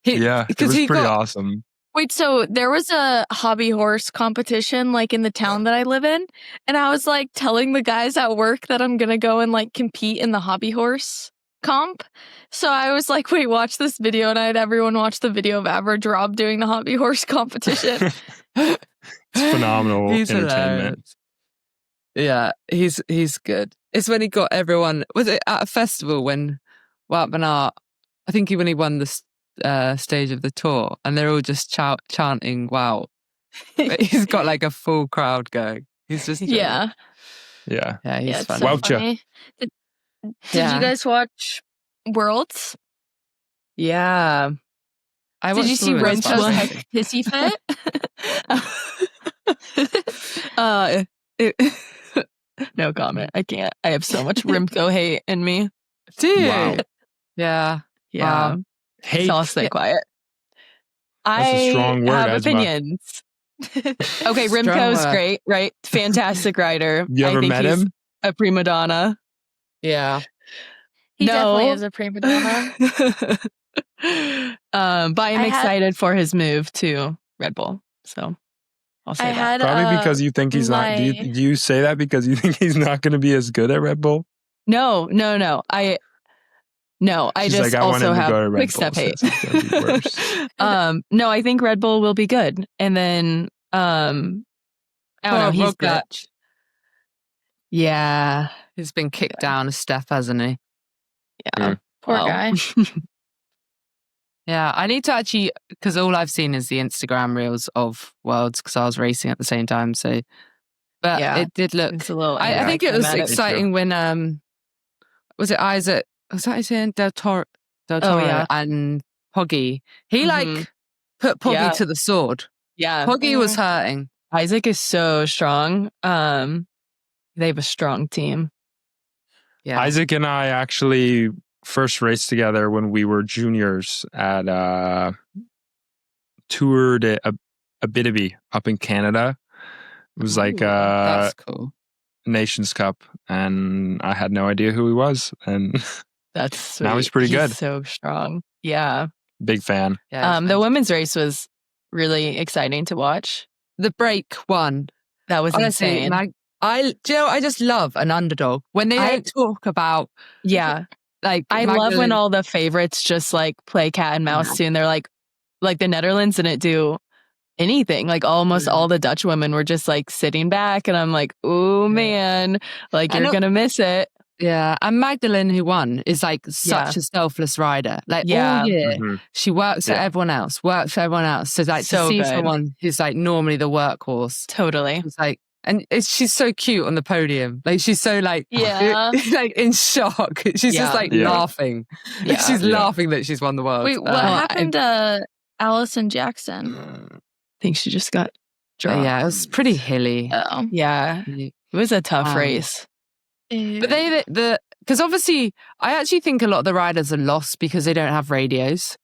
It was pretty awesome. Wait, so there was a hobby horse competition like in the town that I live in, and I was like telling the guys at work that I'm gonna go and like compete in the hobby horse comp. So I was like, wait, watch this video, and I had everyone watch the video of Average Rob doing the hobby horse competition. It's phenomenal He's entertainment. Hilarious. Yeah, he's good. It's when he got everyone. Was it at a festival when Wout van Aert? I think when he won the stage of the tour, and they're all just chanting "Wow!" He's got like a full crowd going. He's just He's he's funny. So funny. Did you guys watch Worlds? Yeah. Did you see Remco's pissy fit? No comment. I can't. I have so much Remco hate in me. Dude. Wow. Yeah. Yeah. Hate. So I'll stay quiet. That's a strong word, have Esma. opinions. Okay, Remco's great, right? Fantastic rider. You ever met him? A prima donna. Yeah. He definitely is a prima donna. But I'm excited for his move to Red Bull. So I'll say that. Probably because you think he's not. Do you say that because you think he's not going to be as good at Red Bull? No. I just also have quick step hate. No, I think Red Bull will be good. And then I don't know. He's got. Yeah. He's been kicked down a step, hasn't he? Yeah. Poor Wow. guy. Yeah, I need to actually, because all I've seen is the Instagram reels of Worlds because I was racing at the same time. So, but Yeah, it did look. It's a little. I think it was anticlimactic. exciting when was it Isaac? Was that his name? Del Toro yeah. and Poggy. He Mhm. like put Poggy Yeah. to the sword. Yeah, Poggy was hurting. Isaac is so strong. They have a strong team. Yeah, Isaac and I actually first raced together when we were juniors at Tour de Abitibi up in Canada. It was like that's cool. Nations Cup, and I had no idea who he was, and That's sweet. Now he's pretty good. So strong. Yeah. big fan. Yeah, The women's race was really exciting to watch. the break one. That was Honestly, insane. I just love an underdog when they don't talk about Yeah. like. I love when Magdalene- all the favorites just like play cat and mouse too, and they're like the Netherlands didn't do anything. Like almost all the Dutch women were just like sitting back, and I'm like, oh man, like I you're know- gonna miss it. Yeah, and Magdalene, who won, is like such a selfless rider. Like Yeah. all year, Mhm. she works for Yeah. everyone else. So like So to see good. someone who's like normally the workhorse, Totally. it's like, and she's so cute on the podium. Like she's so like, Yeah. like in shock. She's Yeah. just like Yeah. laughing. Yeah. She's Yeah. laughing that she's won the world. Wait, what happened to Allison Jackson? I think she just got dropped. Yeah, it was pretty hilly. Oh. Yeah. It was a tough race. But because obviously, I actually think a lot of the riders are lost because they don't have radios.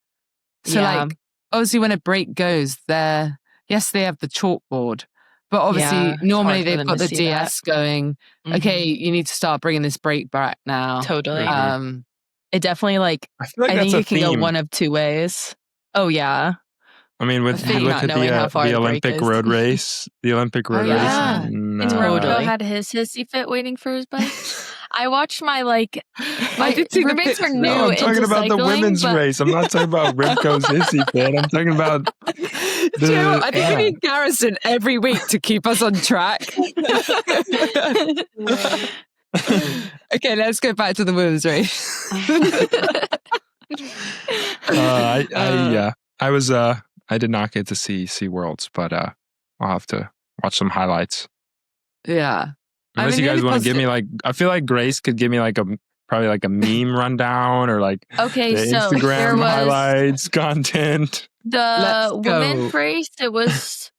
So Yeah. like, obviously when a break goes, they have the chalkboard, but obviously Yeah, it's normally hard for they've them got to the see DS going, Mhm. okay, you need to start bringing this break back now. Totally. Um, It definitely like I feel like I that's think you a can theme. go one of two ways. Oh yeah. I mean, I with think you look not at knowing how far the the break Olympic is. road race, the Olympic road yeah. race, And and, Roberto Totally. had his hissy fit waiting for his bike. I watched my I did see the roommates were pictures. new No, I'm talking into about the cycling, women's but race. I'm not talking about Remco's hissy fit. I'm talking about Do you know what? I think we need Garrison every week to keep us on track. Okay, let's go back to the women's race. I did not get to see Worlds, but I'll have to watch some highlights. Yeah. Unless I mean, you guys really want to give me like, I feel like Grace could give me like probably like a meme rundown or like okay, the so there Instagram was highlights content. the Let's go. women's race. It was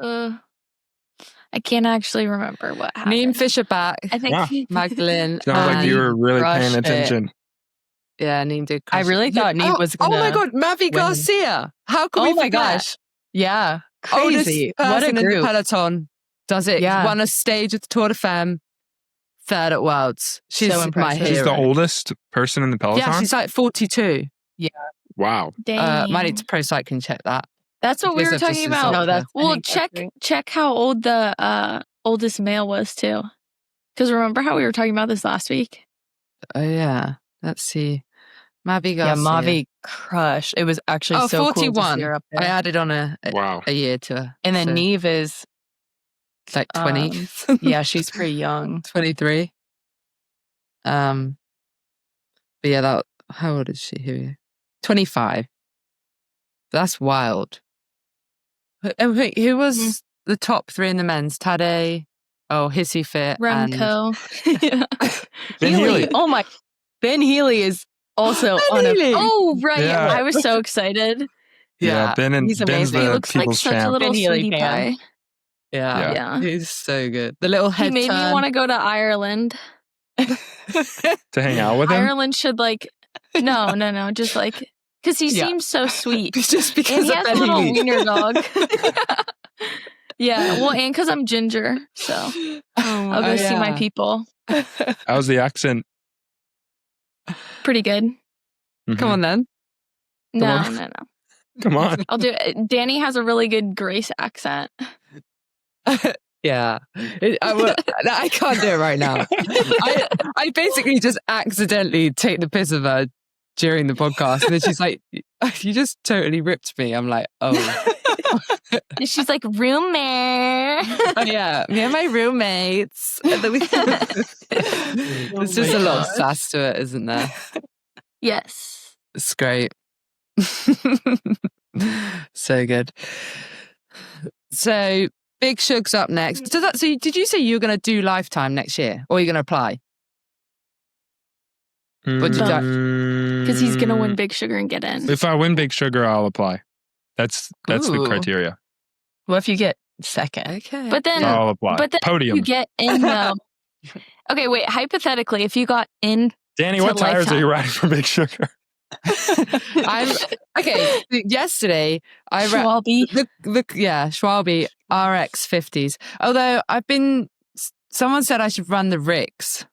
I can't actually remember what happened. Neem Fisher back. I think Yeah. Magdalene. Sounds like you were really paying crushed it. attention. Yeah, Neem did. I crush really it. thought Neem was Oh my gonna god, Mavi Garcia! How could we Oh my forget? gosh. Yeah. Oldest Crazy. person What a in the group. peloton does it. Yeah. Won a stage at the Tour de Femme, third at Worlds. She's So my impressive. hero. She's the oldest person in the peloton. Yeah, she's like 42. Wow. Dang. Might need to pro cycling check that. That's what we Because were of just talking his about. older. No, that's I Well, think that's great. check how old the oldest male was too. Because remember how we were talking about this last week? Oh yeah. Let's see. Mavi Yeah, Garcia. Mavi crushed. It was actually Oh, so cool to 41. see her up there. I added on a Wow. year to her. And then so Neve is it's like 20. yeah, she's pretty young. 23. But yeah, how old is she? Here, 25. That's wild. And wait, who was the top three in the men's? Tadej, Hissy Fit, and Remco. Yeah. Ben Healy. Oh my Ben Healy is also Ben on a Healy. Oh, right. Yeah. I was so excited. Yeah, Ben's He's the amazing. He looks like people's such champ. a little Ben Healy sweetie fan. pie. Yeah. Yeah. He's so good. The little head He made turn. me want to go to Ireland. To hang out with him. Ireland should no, just like because he Yeah. seems so sweet. just And because he of has a Ben little Healy. wiener dog. Yeah, well, and because I'm ginger, so I'll go see my people. How's the accent? Pretty good. Mhm. Come on then. No, on. no. Come on. I'll do it. Danny has a really good Grace accent. Yeah. I can't do it right now. I basically just accidentally take the piss of her during the podcast. And then she's like, you just totally ripped me. I'm like, oh. And she's like, roommate. Oh, yeah, me and my roommates. And then There's just a lot of sass to it, isn't there? Yes. It's great. So good. So Big Shug's up next. So did you say you were going to do Lifetime next year, or are you going to apply? Because he's going to win Big Sugar and get in. If I win Big Sugar, I'll apply. That's the criteria. What if you get second? Okay. But then, I'll apply. But then Podium. you get in though. Okay, wait. Hypothetically, if you got in, Danny, what tires are you riding for Big Sugar? Okay. Yesterday, I Schwalbe. Schwalbe RX 50s. Although someone said I should run the Ricks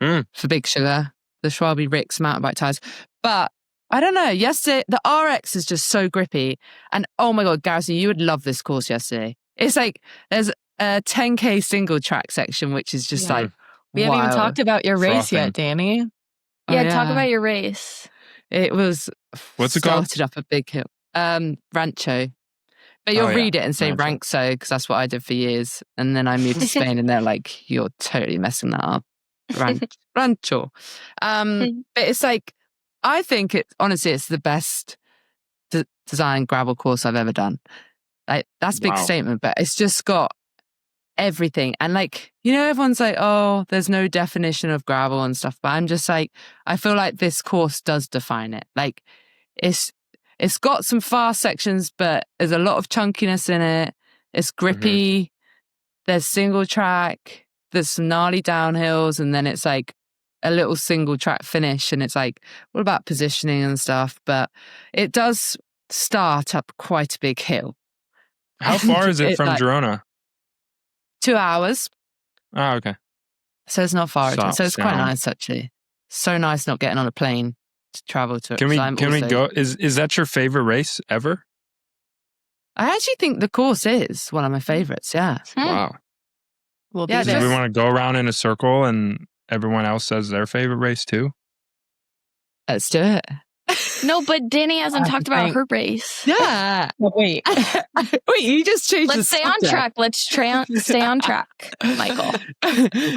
for Big Sugar, the Schwalbe Ricks mountain bike tires. But I don't know. Yesterday, the RX is just so grippy. And oh my God, Garrison, you would love this course yesterday. It's like there's a 10K single track section, which is just like we haven't even wild. talked about your race Frothing. yet, Danny. Yeah, talk about your race. It was What's it called? started up a big hill. Rancho. But you'll read it and say Ranxo because that's what I did for years. And then I moved to Spain and they're like, you're totally messing that up. Rancho. But it's like, I think honestly, it's the best design gravel course I've ever done. Like, that's a big statement, but it's just got everything. And like, everyone's like, oh, there's no definition of gravel and stuff. But I'm just like, I feel like this course does define it. Like, it's got some fast sections, but there's a lot of chunkiness in it. It's grippy. There's single track. There's some gnarly downhills. And then it's like a little single track finish. And it's like, what about positioning and stuff? But it does start up quite a big hill. How far is it from Girona? 2 hours. Oh, okay. So it's not far. South So it's quite Sound. nice, actually. So nice not getting on a plane to travel to it. Can we go? Is that your favorite race ever? I actually think the course is one of my favorites. Yeah. Wow. Well, Yeah, Do we want to go around in a circle and everyone else says their favorite race too? Let's do it. No, but Danny hasn't talked about her race. Yeah. wait. Wait, you just changed Let's the stay on subject. track. Let's stay on track, Michael.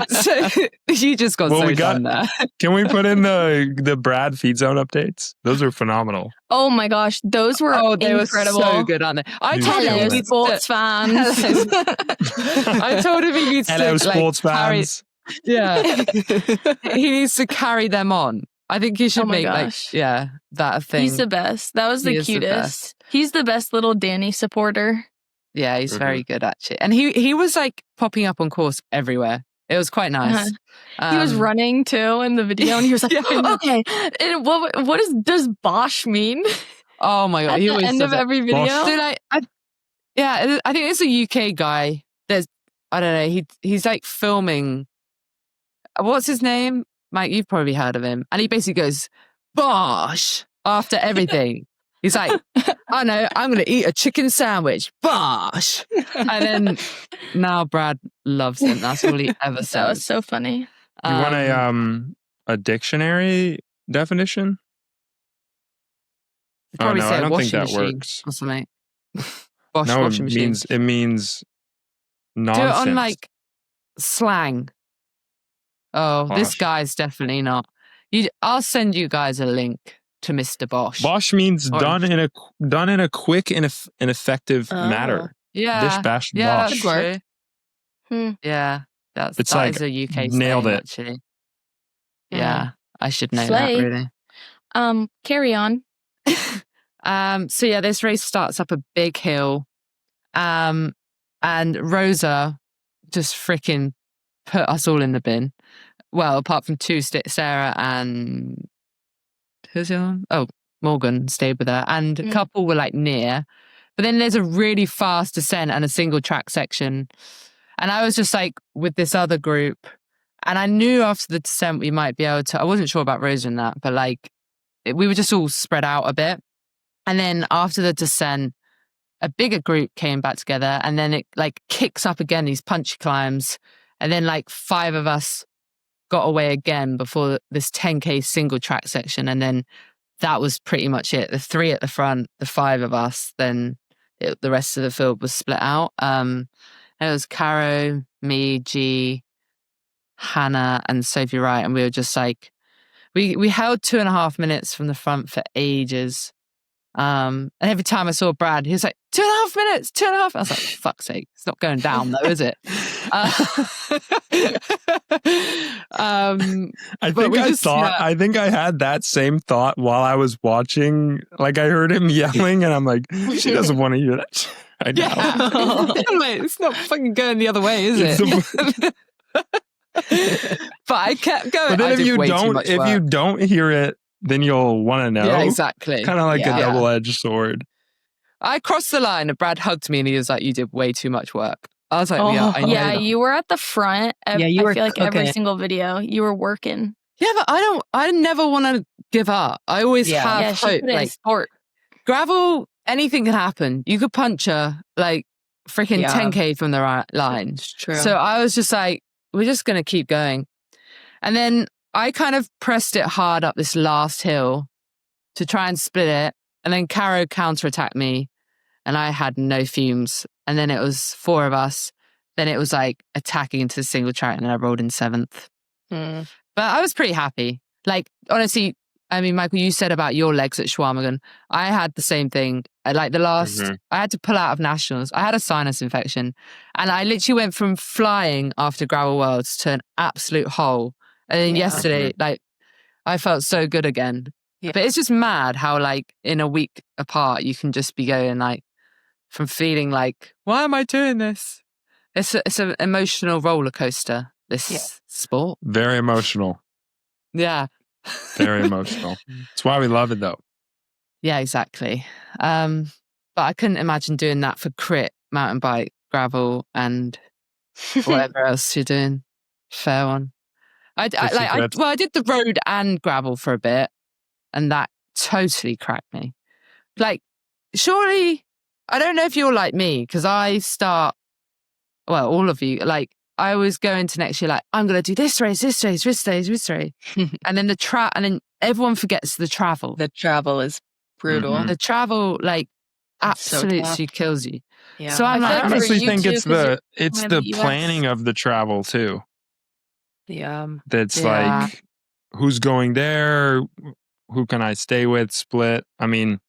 So you just got done there. Can we put in the Brad feed zone updates? Those are phenomenal. Oh my gosh, those were They incredible. were so good, aren't they? I Dude, told so Hello, good. sports fans. I told him he needs Hello, to sports carry, fans. yeah, he needs to carry them on. I think he should Oh my make gosh. that a thing. He's the best. That was He the is the cutest. best. He's the best little Danny supporter. Yeah, he's very good actually, and he was like popping up on course everywhere. It was quite nice. He was running too in the video, and he was like, Yeah, I know. "Okay, and what does Bosch mean?" Oh my god, At he the was end of every video. So like, I think it's a UK guy. I don't know. He's like filming. What's his name? Mike, you've probably heard of him. And he basically goes, Bosh, after everything. He's like, I know, I'm going to eat a chicken sandwich. Bosh. And then now Brad loves him. That's all he ever says. That was so funny. You want a dictionary definition? Probably no, say I don't think washing that machine works. or something. Bosh No, washing machine. it means nonsense. Do it on like slang. Oh, this Bosh. guy's definitely not. I'll send you guys a link to Mr. Bosh. Bosh means Or- done in a quick and effective manner. Yeah. Bish bash Yeah, bosh. that's true. Hmm. Yeah, that It's is like, a UK nailed saying, it. actually. Yeah, I should know Slay. that really. Carry on. So yeah, this race starts up a big hill, and Rosa just freaking put us all in the bin. Well, apart from two, Sarah and who's the other one? Oh, Morgan stayed with her, and a couple were like near. But then there's a really fast descent and a single track section, and I was just like with this other group, and I knew after the descent we might be able to. I wasn't sure about Rosa and that, but like we were just all spread out a bit. And then after the descent, a bigger group came back together, and then it like kicks up again, these punchy climbs. And then like 5 of us got away again before this 10K single track section. And then that was pretty much it. The 3 at the front, the 5 of us, then the rest of the field was split out. And it was Caro, me, G, Hannah, and Sophie Wright, and we were just like, we held 2.5 minutes from the front for ages. And every time I saw Brad, he was like, 2.5 minutes, 2.5. I was like, fuck's sake, it's not going down though, is it? I think I had that same thought while I was watching. Like I heard him yelling and I'm like, she doesn't want to hear that right now. I'm like, it's not fucking going the other way, is it? But I kept going. But then if you don't hear it, then you'll want to know. Yeah, exactly. Kind of like a double-edged sword. I crossed the line and Brad hugged me and he was like, you did way too much work. I was like, I know that. You were at the front. You were I feel like every single video you were working. Yeah, but I never want to give up. I always have hope. Like sport. Gravel, anything can happen. You could punch her like freaking 10K from the line. It's true. So I was just like, we're just going to keep going. And then I kind of pressed it hard up this last hill to try and split it. And then Caro counterattacked me and I had no fumes. And then it was 4 of us. Then it was like attacking into the single track and then I rolled in 7th. But I was pretty happy. Like, honestly, I mean, Michael, you said about your legs at Schwarmagan. I had the same thing. Like I had to pull out of nationals. I had a sinus infection and I literally went from flying after Gravel Worlds to an absolute hole. And then yesterday, like, I felt so good again. Yeah. But it's just mad how, like, in a week apart, you can just be going, like, from feeling like, why am I doing this? It's an emotional roller coaster, this sport. Very emotional. Yeah. Very emotional. That's why we love it, though. Yeah, exactly. But I couldn't imagine doing that for crit, mountain bike, gravel, and whatever else you're doing. Fair one. I did the road and gravel for a bit, and that totally cracked me. Like, surely, I don't know if you're like me, because I start, well, all of you, like, I always go into next year like, I'm going to do this race. And then and then everyone forgets the travel. The travel is brutal. The travel, like, absolutely kills you. Yeah. So I honestly think it's the planning of the travel, too. Yeah. That's like, who's going there? Who can I stay with? Split. I mean,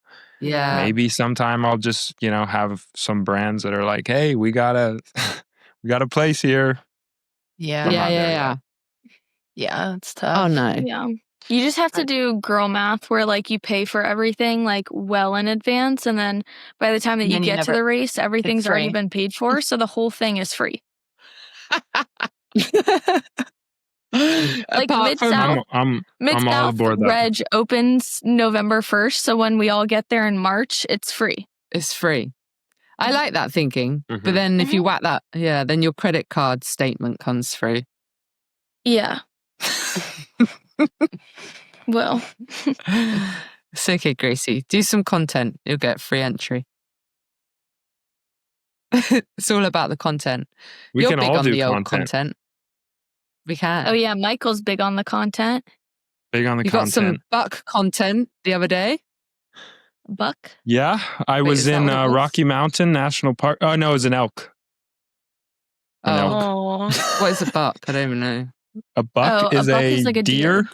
maybe sometime I'll just, have some brands that are like, hey, we got a place here. Yeah, it's tough. Oh, no. Yeah. You just have to do girl math where, like, you pay for everything, like, well in advance. And then by the time that you get to the race, everything's already been paid for. So the whole thing is free. Like Mid-South Reg opens November 1st. So when we all get there in March, it's free. It's free. I like that thinking. But then if you whack that, then your credit card statement comes through. Yeah. Well. It's okay, Gracie. Do some content. You'll get free entry. It's all about the content. You're can big all on do the old content. We can. Oh, yeah. Michael's big on the content. You got some buck content the other day. Buck? Yeah. I was in Rocky Mountain National Park. Oh, no, it was an elk. What is a buck? I don't even know. A buck is like a deer.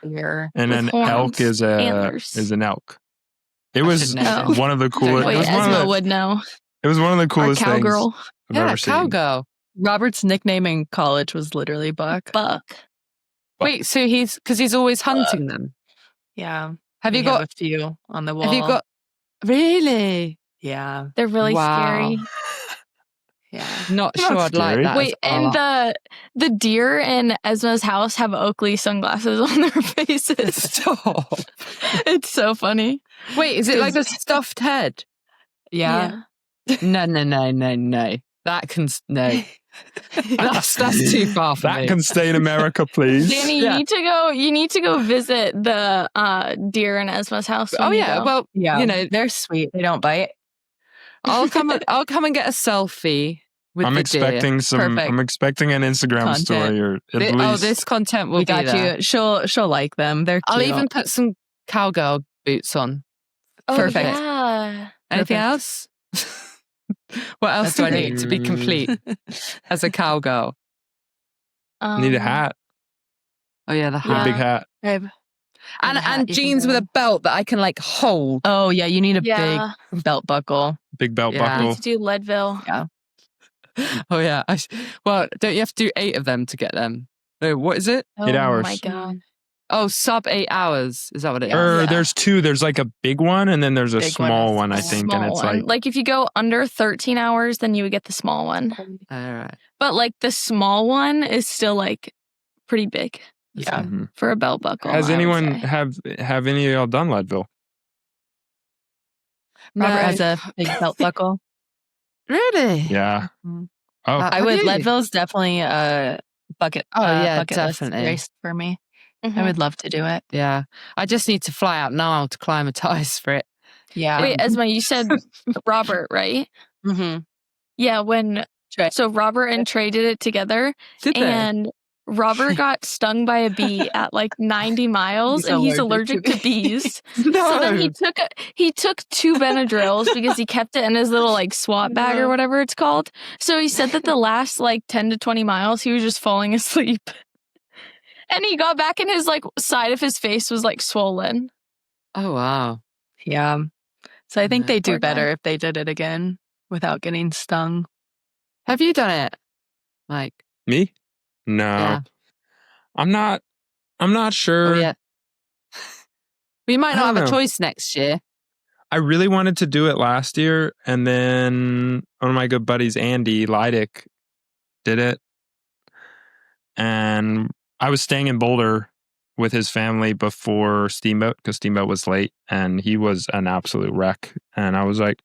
And an elk is an elk. It was one of the coolest. Wait, Esma would know. It was one of the coolest things I've ever seen. Cowgirl. Robert's nickname in college was literally Buck. Wait, so he's always hunting them? Yeah. Have you got a few on the wall? Have you got, really? Yeah. They're really scary. Yeah. Not sure I'd like that. Wait, and the deer in Esma's house have Oakley sunglasses on their faces. Stop. It's so funny. Wait, is it like a stuffed head? Yeah. No. That can that's too far for me. That can stay in America, please. Danny, you need to go visit the deer in Esma's house. Well, they're sweet. They don't bite. I'll come and get a selfie with the deer. I'm expecting an Instagram content. Story or at least. This content will be there. You. She'll like them. They're cute. I'll even put some cowgirl boots on. Oh, Perfect. Yeah. Anything else? What else That's do I great. need to be complete as a cowgirl? Need a hat. Oh yeah, the A hat. big hat. I have And a hat and you can jeans go with on. a belt that I can like hold. Oh yeah, you need a Yeah. big belt buckle. Big belt Yeah. I buckle. need to do Leadville. Yeah. Oh yeah. Well, don't you have to do 8 of them to get them? No, what is it? 8 hours. Oh my god. Oh, sub 8 hours. Is that what it is? Or Yeah. there's 2. There's like a big one and then there's a Big one small is one, I small. think. And Small it's one. like If you go under 13 hours, then you would get the small one. All right. But like the small one is still like pretty big Yeah. Mhm. for a belt buckle. Has I would anyone say. have any of y'all done Leadville? Robert No. has a big belt buckle. Really? Yeah. Mhm. Oh, Uh, I Have would. you? Leadville's definitely a bucket. Oh, yeah, bucket list definitely. race for me. Mhm. I would love to do it. Yeah. I just need to fly out now to climatize for it. Yeah. Wait, Esma, you said Robert, right? Mm-hmm. Yeah, so Robert and Trey did it together, Did they? and Robert got stung by a bee at like 90 miles, He's and he's allergic allergic to to bees. No. So then he took 2 Benadryls because he kept it in his little like SWAT bag or whatever it's called. So he said that the last like 10 to 20 miles he was just falling asleep. And he got back and his like side of his face was like swollen. Oh wow. Yeah. So I think Yeah. they do Poor guy. better if they did it again without getting stung. Have you done it, Mike? me? No. Yeah. I'm not sure. Oh yeah. We might I not have don't a know. choice next year. I really wanted to do it last year, and then one of my good buddies, Andy Leidick, did it. And I was staying in Boulder with his family before Steamboat, because Steamboat was late, and he was an absolute wreck. And I was like,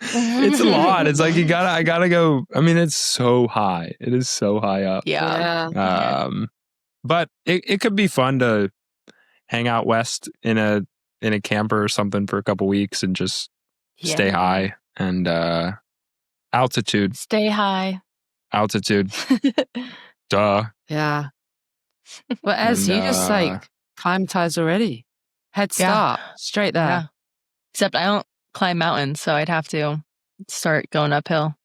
it's a lot. It's like I gotta go. I mean, it's so high. It is so high up. Yeah. But it could be fun to hang out west in a camper or something for a couple weeks and just stay high and altitude. Stay high. Duh. Yeah. Well, Ez, you just like climatized already. Head start. Straight there. Yeah. Except I don't climb mountains, so I'd have to start going uphill.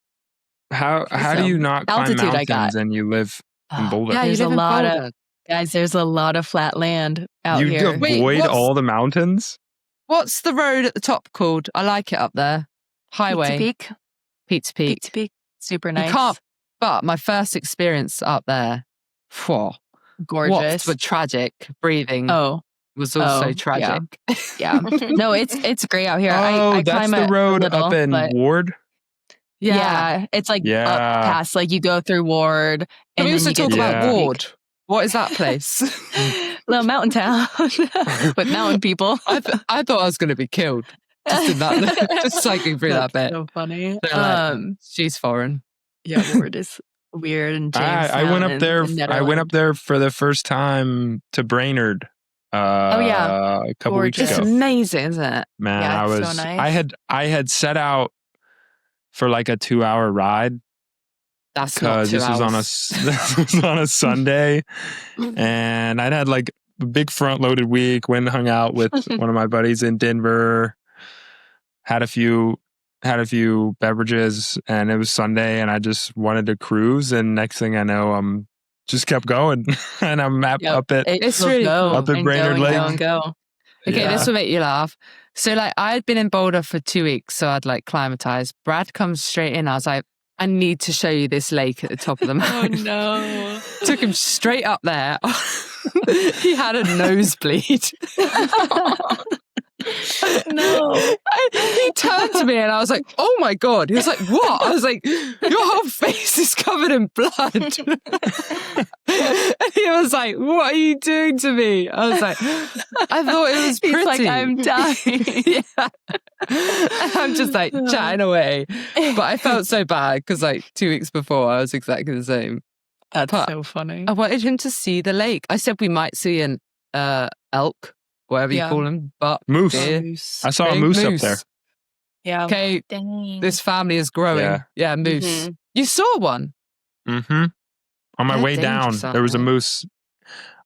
How do So, you not climb altitude I mountains got. and you live in Boulder? Yeah, you There's live a in lot of- Boulder. Guys, there's a lot of flat land out you here. Wait, avoid what's- all the mountains? What's the road at the top called? I like it up there. Highway. Pizza Pizza Peak. Peak. Pizza Peak. Super nice. You can't. But my first experience up there, phew, Gorgeous. but tragic. Breathing Oh, was also yeah. tragic. yeah. No, it's great out here. Oh, I that's climb the a road little, up in but Ward. yeah, it's like Yeah. up past, like you go through Ward. Can And we then also you get talk to about Yeah. Ward? What is that place? little mountain town with mountain people. I thought I was going to be killed just in that, just cycling through that bit. So funny. They're like, she's foreign. Yeah, Ward is weird and I went up there. I went up there for the first time to Brainerd. yeah. A couple weeks Gorgeous. It's ago. amazing, isn't it? Man, Yeah, I it's was. so nice. I had set out for like a 2-hour ride That's not because 2 this was on a hours. this was on a Sunday, and I'd had like a big front loaded week. Went and hung out with one of my buddies in Denver. Had a few beverages, and it was Sunday, and I just wanted to cruise. And next thing I know, I'm just kept going, and I'm Yep. up at It's will really go cool. Up at and Brainerd go and Lake. go and go. Okay, Yeah. this will make you laugh. So, like, I had been in Boulder for 2 weeks, so I'd like climatized. Brad comes straight in. I was like, I need to show you this lake at the top of the mountain. no. Took him straight up there. He had a nosebleed. No. He turned to me and I was like, oh my God. He was like, what? I was like, your whole face is covered in blood. And he was like, what are you doing to me? I was like, I thought it was pretty. He's like, I'm dying. Yeah. And I'm just like chatting away. But I felt so bad because like 2 weeks before I was exactly the same. That's But so funny. I wanted him to see the lake. I said we might see an elk, whatever you Yeah. call him, but moose. deer. I saw a Big moose up there. Yeah. Okay, Dang. this family is growing. Yeah, moose. Mhm. You saw one. Mm-hmm. On my They're way down, dangerous, there was a aren't they? moose.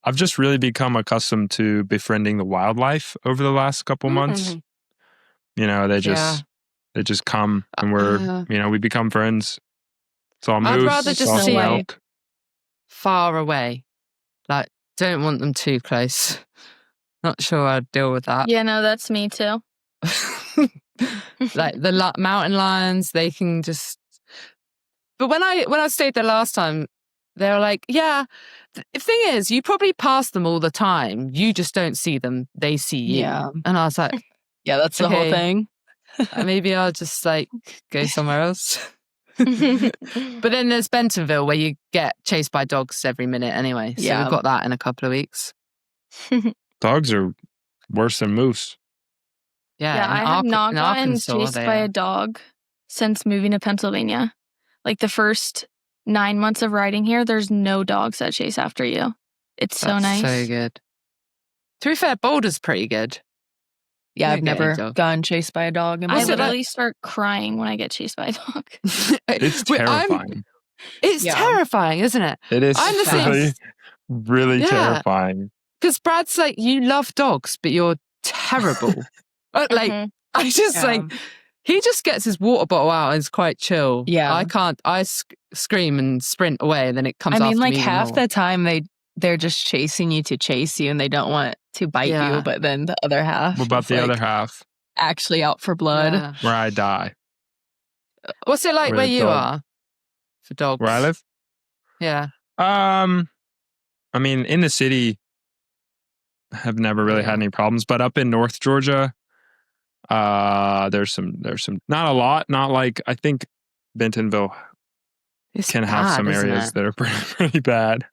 I've just really become accustomed to befriending the wildlife over the last couple months They just come and we become friends. It's all moose. I'd rather it's just all see elk. far away. Like, don't want them too close. Not sure I'd deal with that. Yeah, no, that's me too. Like the mountain lions, they can just. But when I stayed there last time, they were like, yeah. The thing is, you probably pass them all the time. You just don't see them. They see you. Yeah. And I was like, Yeah, that's the whole okay. thing. Maybe I'll just like go somewhere else. But then there's Bentonville where you get chased by dogs every minute anyway. So we've got that in a couple of weeks. Dogs are worse than moose. Yeah, I have not gotten chased by a dog since moving to Pennsylvania. Like the first 9 months of riding here, there's no dogs that chase after you. It's so nice. So good. To be fair, Boulder's pretty good. Yeah, I've never gotten chased by a dog. I literally start crying when I get chased by a dog. It's terrifying. It's terrifying, isn't it? It is really terrifying. Because Brad's like, you love dogs, but you're terrible. Like, I just like, he just gets his water bottle out and is quite chill. Yeah. I can't, I scream and sprint away and then it comes after me. I mean, like half more. the time they're just chasing you to chase you and they don't want to bite you. But then the other half. What about the other half? Actually out for blood. Yeah. Where I die. What's it like where you are for dogs? Where I live? Yeah. I mean, in the city, I have never really had any problems, but up in North Georgia, there's some, not a lot, not like, I think Bentonville can have some areas that are pretty bad.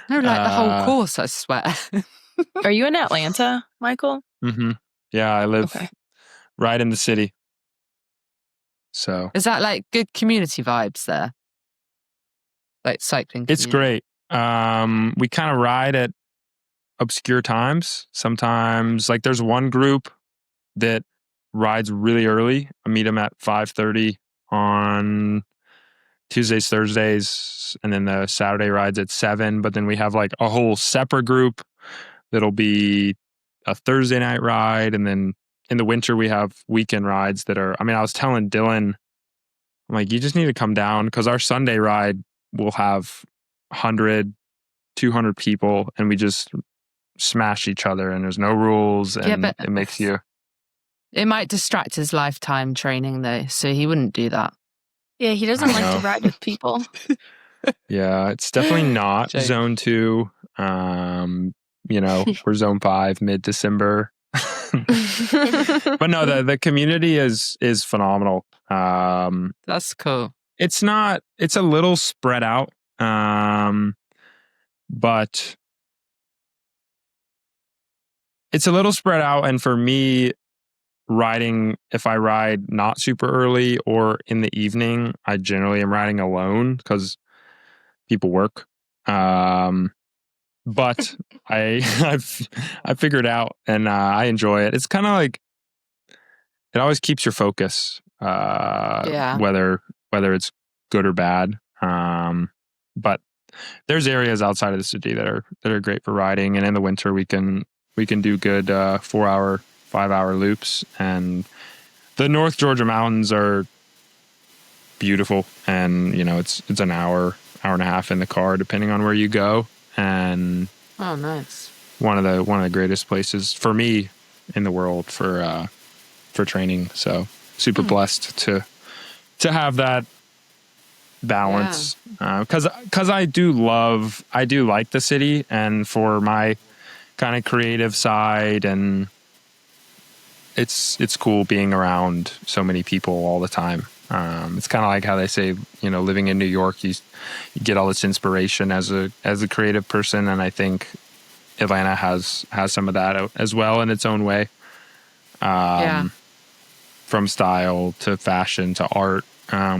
No, like the whole course, I swear. Are you in Atlanta, Michael? Mm-hmm. Yeah, I live right in the city. So is that like good community vibes there? Like cycling community? It's great. We kind of ride at obscure times. Sometimes, like there's one group that rides really early. I meet them at 5:30 on Tuesdays, Thursdays, and then the Saturday rides at 7. But then we have like a whole separate group that'll be a Thursday night ride. And then in the winter, we have weekend rides that are, I mean, I was telling Dylan, I'm like, you just need to come down because our Sunday ride will have 100, 200 people and we just smash each other and there's no rules and it makes you. It might distract his lifetime training though, so he wouldn't do that. Yeah, he doesn't like to ride with people. Yeah, it's definitely not zone 2. We're zone 5 mid-December. But no, the community is phenomenal. That's cool. It's a little spread out. But it's a little spread out. And for me, riding, if I ride not super early or in the evening, I generally am riding alone because people work. But I've figured out and I enjoy it. It's kind of like, it always keeps your focus, whether it's good or bad. But there's areas outside of the city that are great for riding, and in the winter we can do good 4-hour, 5-hour loops. And the North Georgia mountains are beautiful, and it's an hour and a half in the car depending on where you go. And nice. One of the greatest places for me in the world for training. So super blessed to have that balance. Because I do like the city, and for my kind of creative side, and it's cool being around so many people all the time. It's kind of like how they say, living in New York, you get all this inspiration as a creative person, and I think Atlanta has some of that as well in its own way. From style to fashion to art,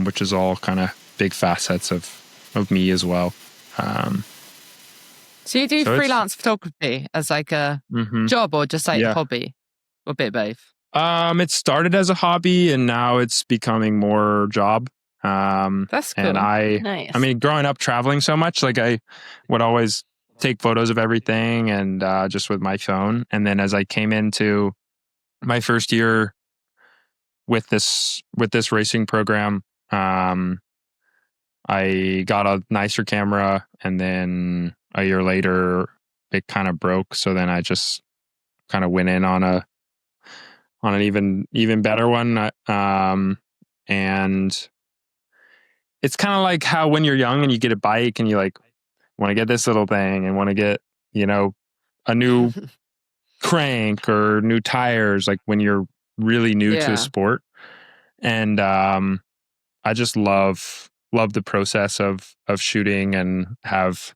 which is all kind of big facets of me as well. So you do freelance photography as like a job or just like a hobby, or a bit of both? It started as a hobby and now it's becoming more job. That's cool. And I mean, growing up traveling so much, like I would always take photos of everything and just with my phone. And then as I came into my first year with this racing program, I got a nicer camera, and then a year later it kind of broke. So then I just kind of went in on an even better one. And it's kind of like how when you're young and you get a bike and you like want to get this little thing and want to get, a new crank or new tires, like when you're really new to a sport. And I just love the process of shooting, and have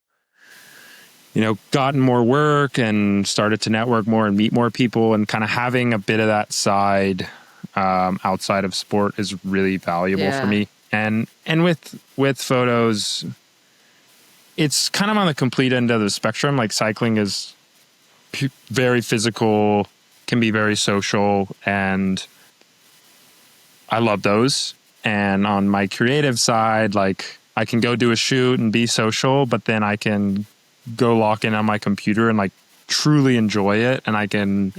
gotten more work and started to network more and meet more people, and kind of having a bit of that side outside of sport is really valuable for me. And with photos, it's kind of on the complete end of the spectrum. Like cycling is very physical, can be very social, and I love those. And on my creative side, like I can go do a shoot and be social, but then I can go lock in on my computer and like truly enjoy it. And I can,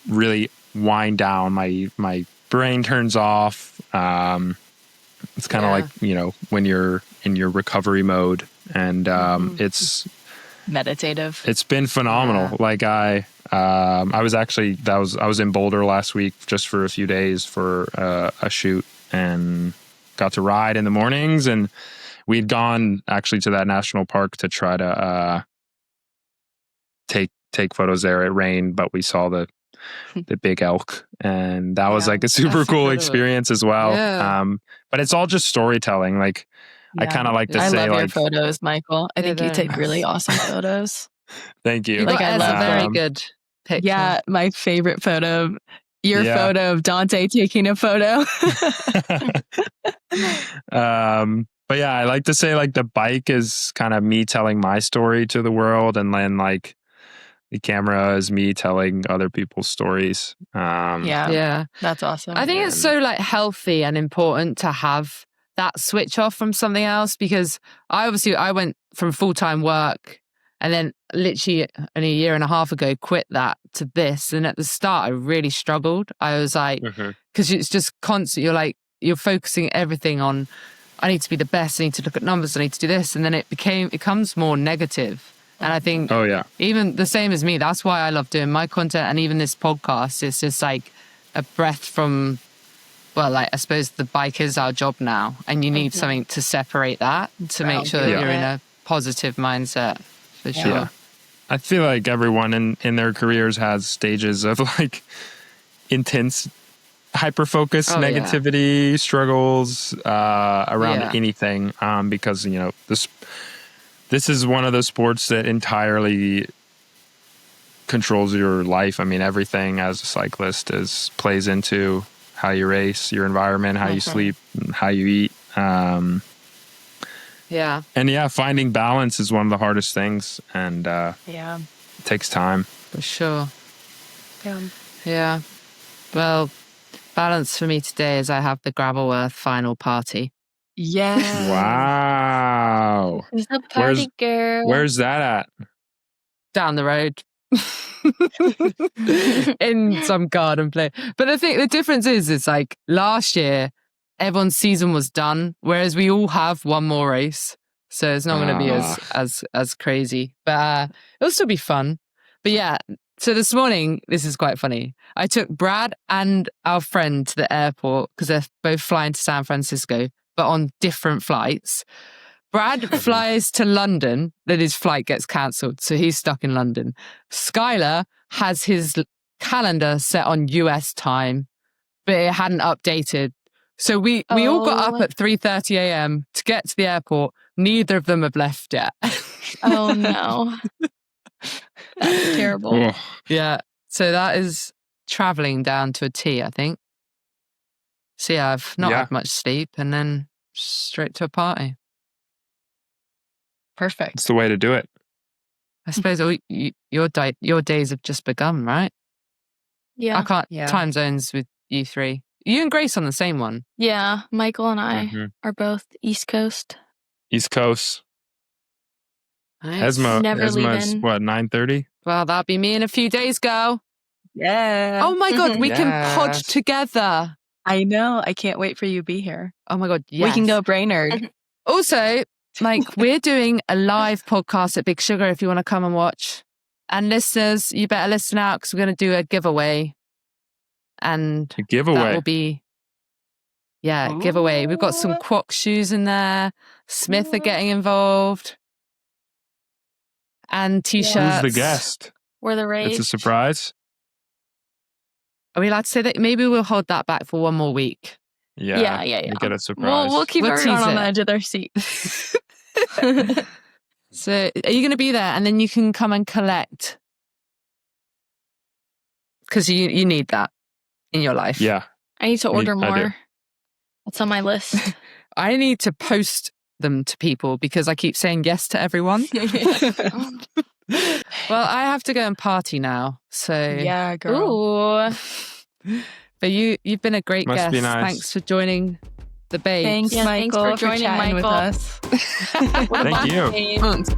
really wind down. My brain turns off. It's kind of like, when you're in your recovery mode, and it's meditative. It's been phenomenal. Yeah. Like I was in Boulder last week just for a few days for a shoot, and got to ride in the mornings, and we'd gone actually to that national park to try to take photos there. It rained, but we saw the big elk, and that was like a super cool experience as well. Yeah. But it's all just storytelling. Like I kind of like to I say, love like, your photos, Michael. I think you take thanks. really awesome photos. Thank you. You got I a love very them. good picture. Yeah, my favorite photo. Your photo of Dante taking a photo. But yeah, I like to say like the bike is kind of me telling my story to the world, and then like the camera is me telling other people's stories. Yeah. That's awesome. I think it's so like healthy and important to have that switch off from something else, because I went from full-time work and then literally only a year and a half ago quit that to this. And at the start I really struggled. I was like, because it's just constant. You're focusing everything on, I need to be the best. I need to look at numbers. I need to do this. And then it becomes more negative. And I think even the same as me, that's why I love doing my content, and even this podcast. It's just like a breath from, well, like I suppose the bike is our job now, and you need something to separate that, to make sure that you're in a positive mindset, for sure. Yeah. I feel like everyone in their careers has stages of like intense hyper-focus, negativity, struggles around anything, because, this is one of the sports that entirely controls your life. I mean, everything as a cyclist plays into how you race, your environment, how you sleep, how you eat. And finding balance is one of the hardest things, and it takes time. For sure. Yeah. Well, balance for me today is I have the Gravelworth final party. Yeah. Wow. She's a party girl. Where's that at? Down the road. In some garden place. But the difference is, it's like last year, everyone's season was done, whereas we all have one more race. So it's not going to be as crazy. But it'll still be fun. But yeah, so this morning, this is quite funny. I took Brad and our friend to the airport because they're both flying to San Francisco, but on different flights. Brad flies to London, then his flight gets cancelled, so he's stuck in London. Skylar has his calendar set on US time, but it hadn't updated. So we all got up at 3:30 a.m. to get to the airport. Neither of them have left yet. Oh no. That's terrible. Yeah. So that is traveling down to a T, I think. So yeah, I've not had much sleep, and then straight to a party. Perfect. It's the way to do it. I suppose your days have just begun, right? Yeah. I can't time zones with you three. You and Grace on the same one. Yeah. Michael and I are both East Coast. East Coast. Nice. Esma's Never leaving. what, 9:30? Well, that'll be me in a few days, girl. Yeah. Oh my God, we can pod Yes. together. I know. I can't wait for you to be here. Oh my God, yes. We can go Brainerd. Also, like, we're doing a live podcast at Big Sugar if you want to come and watch. And listeners, you better listen out because we're going to do a giveaway. And A giveaway. that will be, giveaway. We've got some Croc shoes in there. Smith are getting involved. And t-shirts. Who's the guest? We're the rage. It's a surprise. Are we allowed to say that? Maybe we'll hold that back for one more week. Yeah. We get a surprise. We'll keep We'll everyone tease on the it. edge of their seat. So are you going to be there? And then you can come and collect. Because you need that in your life. Yeah. I need to order I do. more. That's on my list. I need to post them to people because I keep saying yes to everyone. Well, I have to go and party now. So Yeah, girl. Ooh. But you've been a great Must guest. be nice. Thanks for joining the babes. Thanks, Yeah, thanks Michael, for joining, chatting Michael. with us. Thank you. Unts.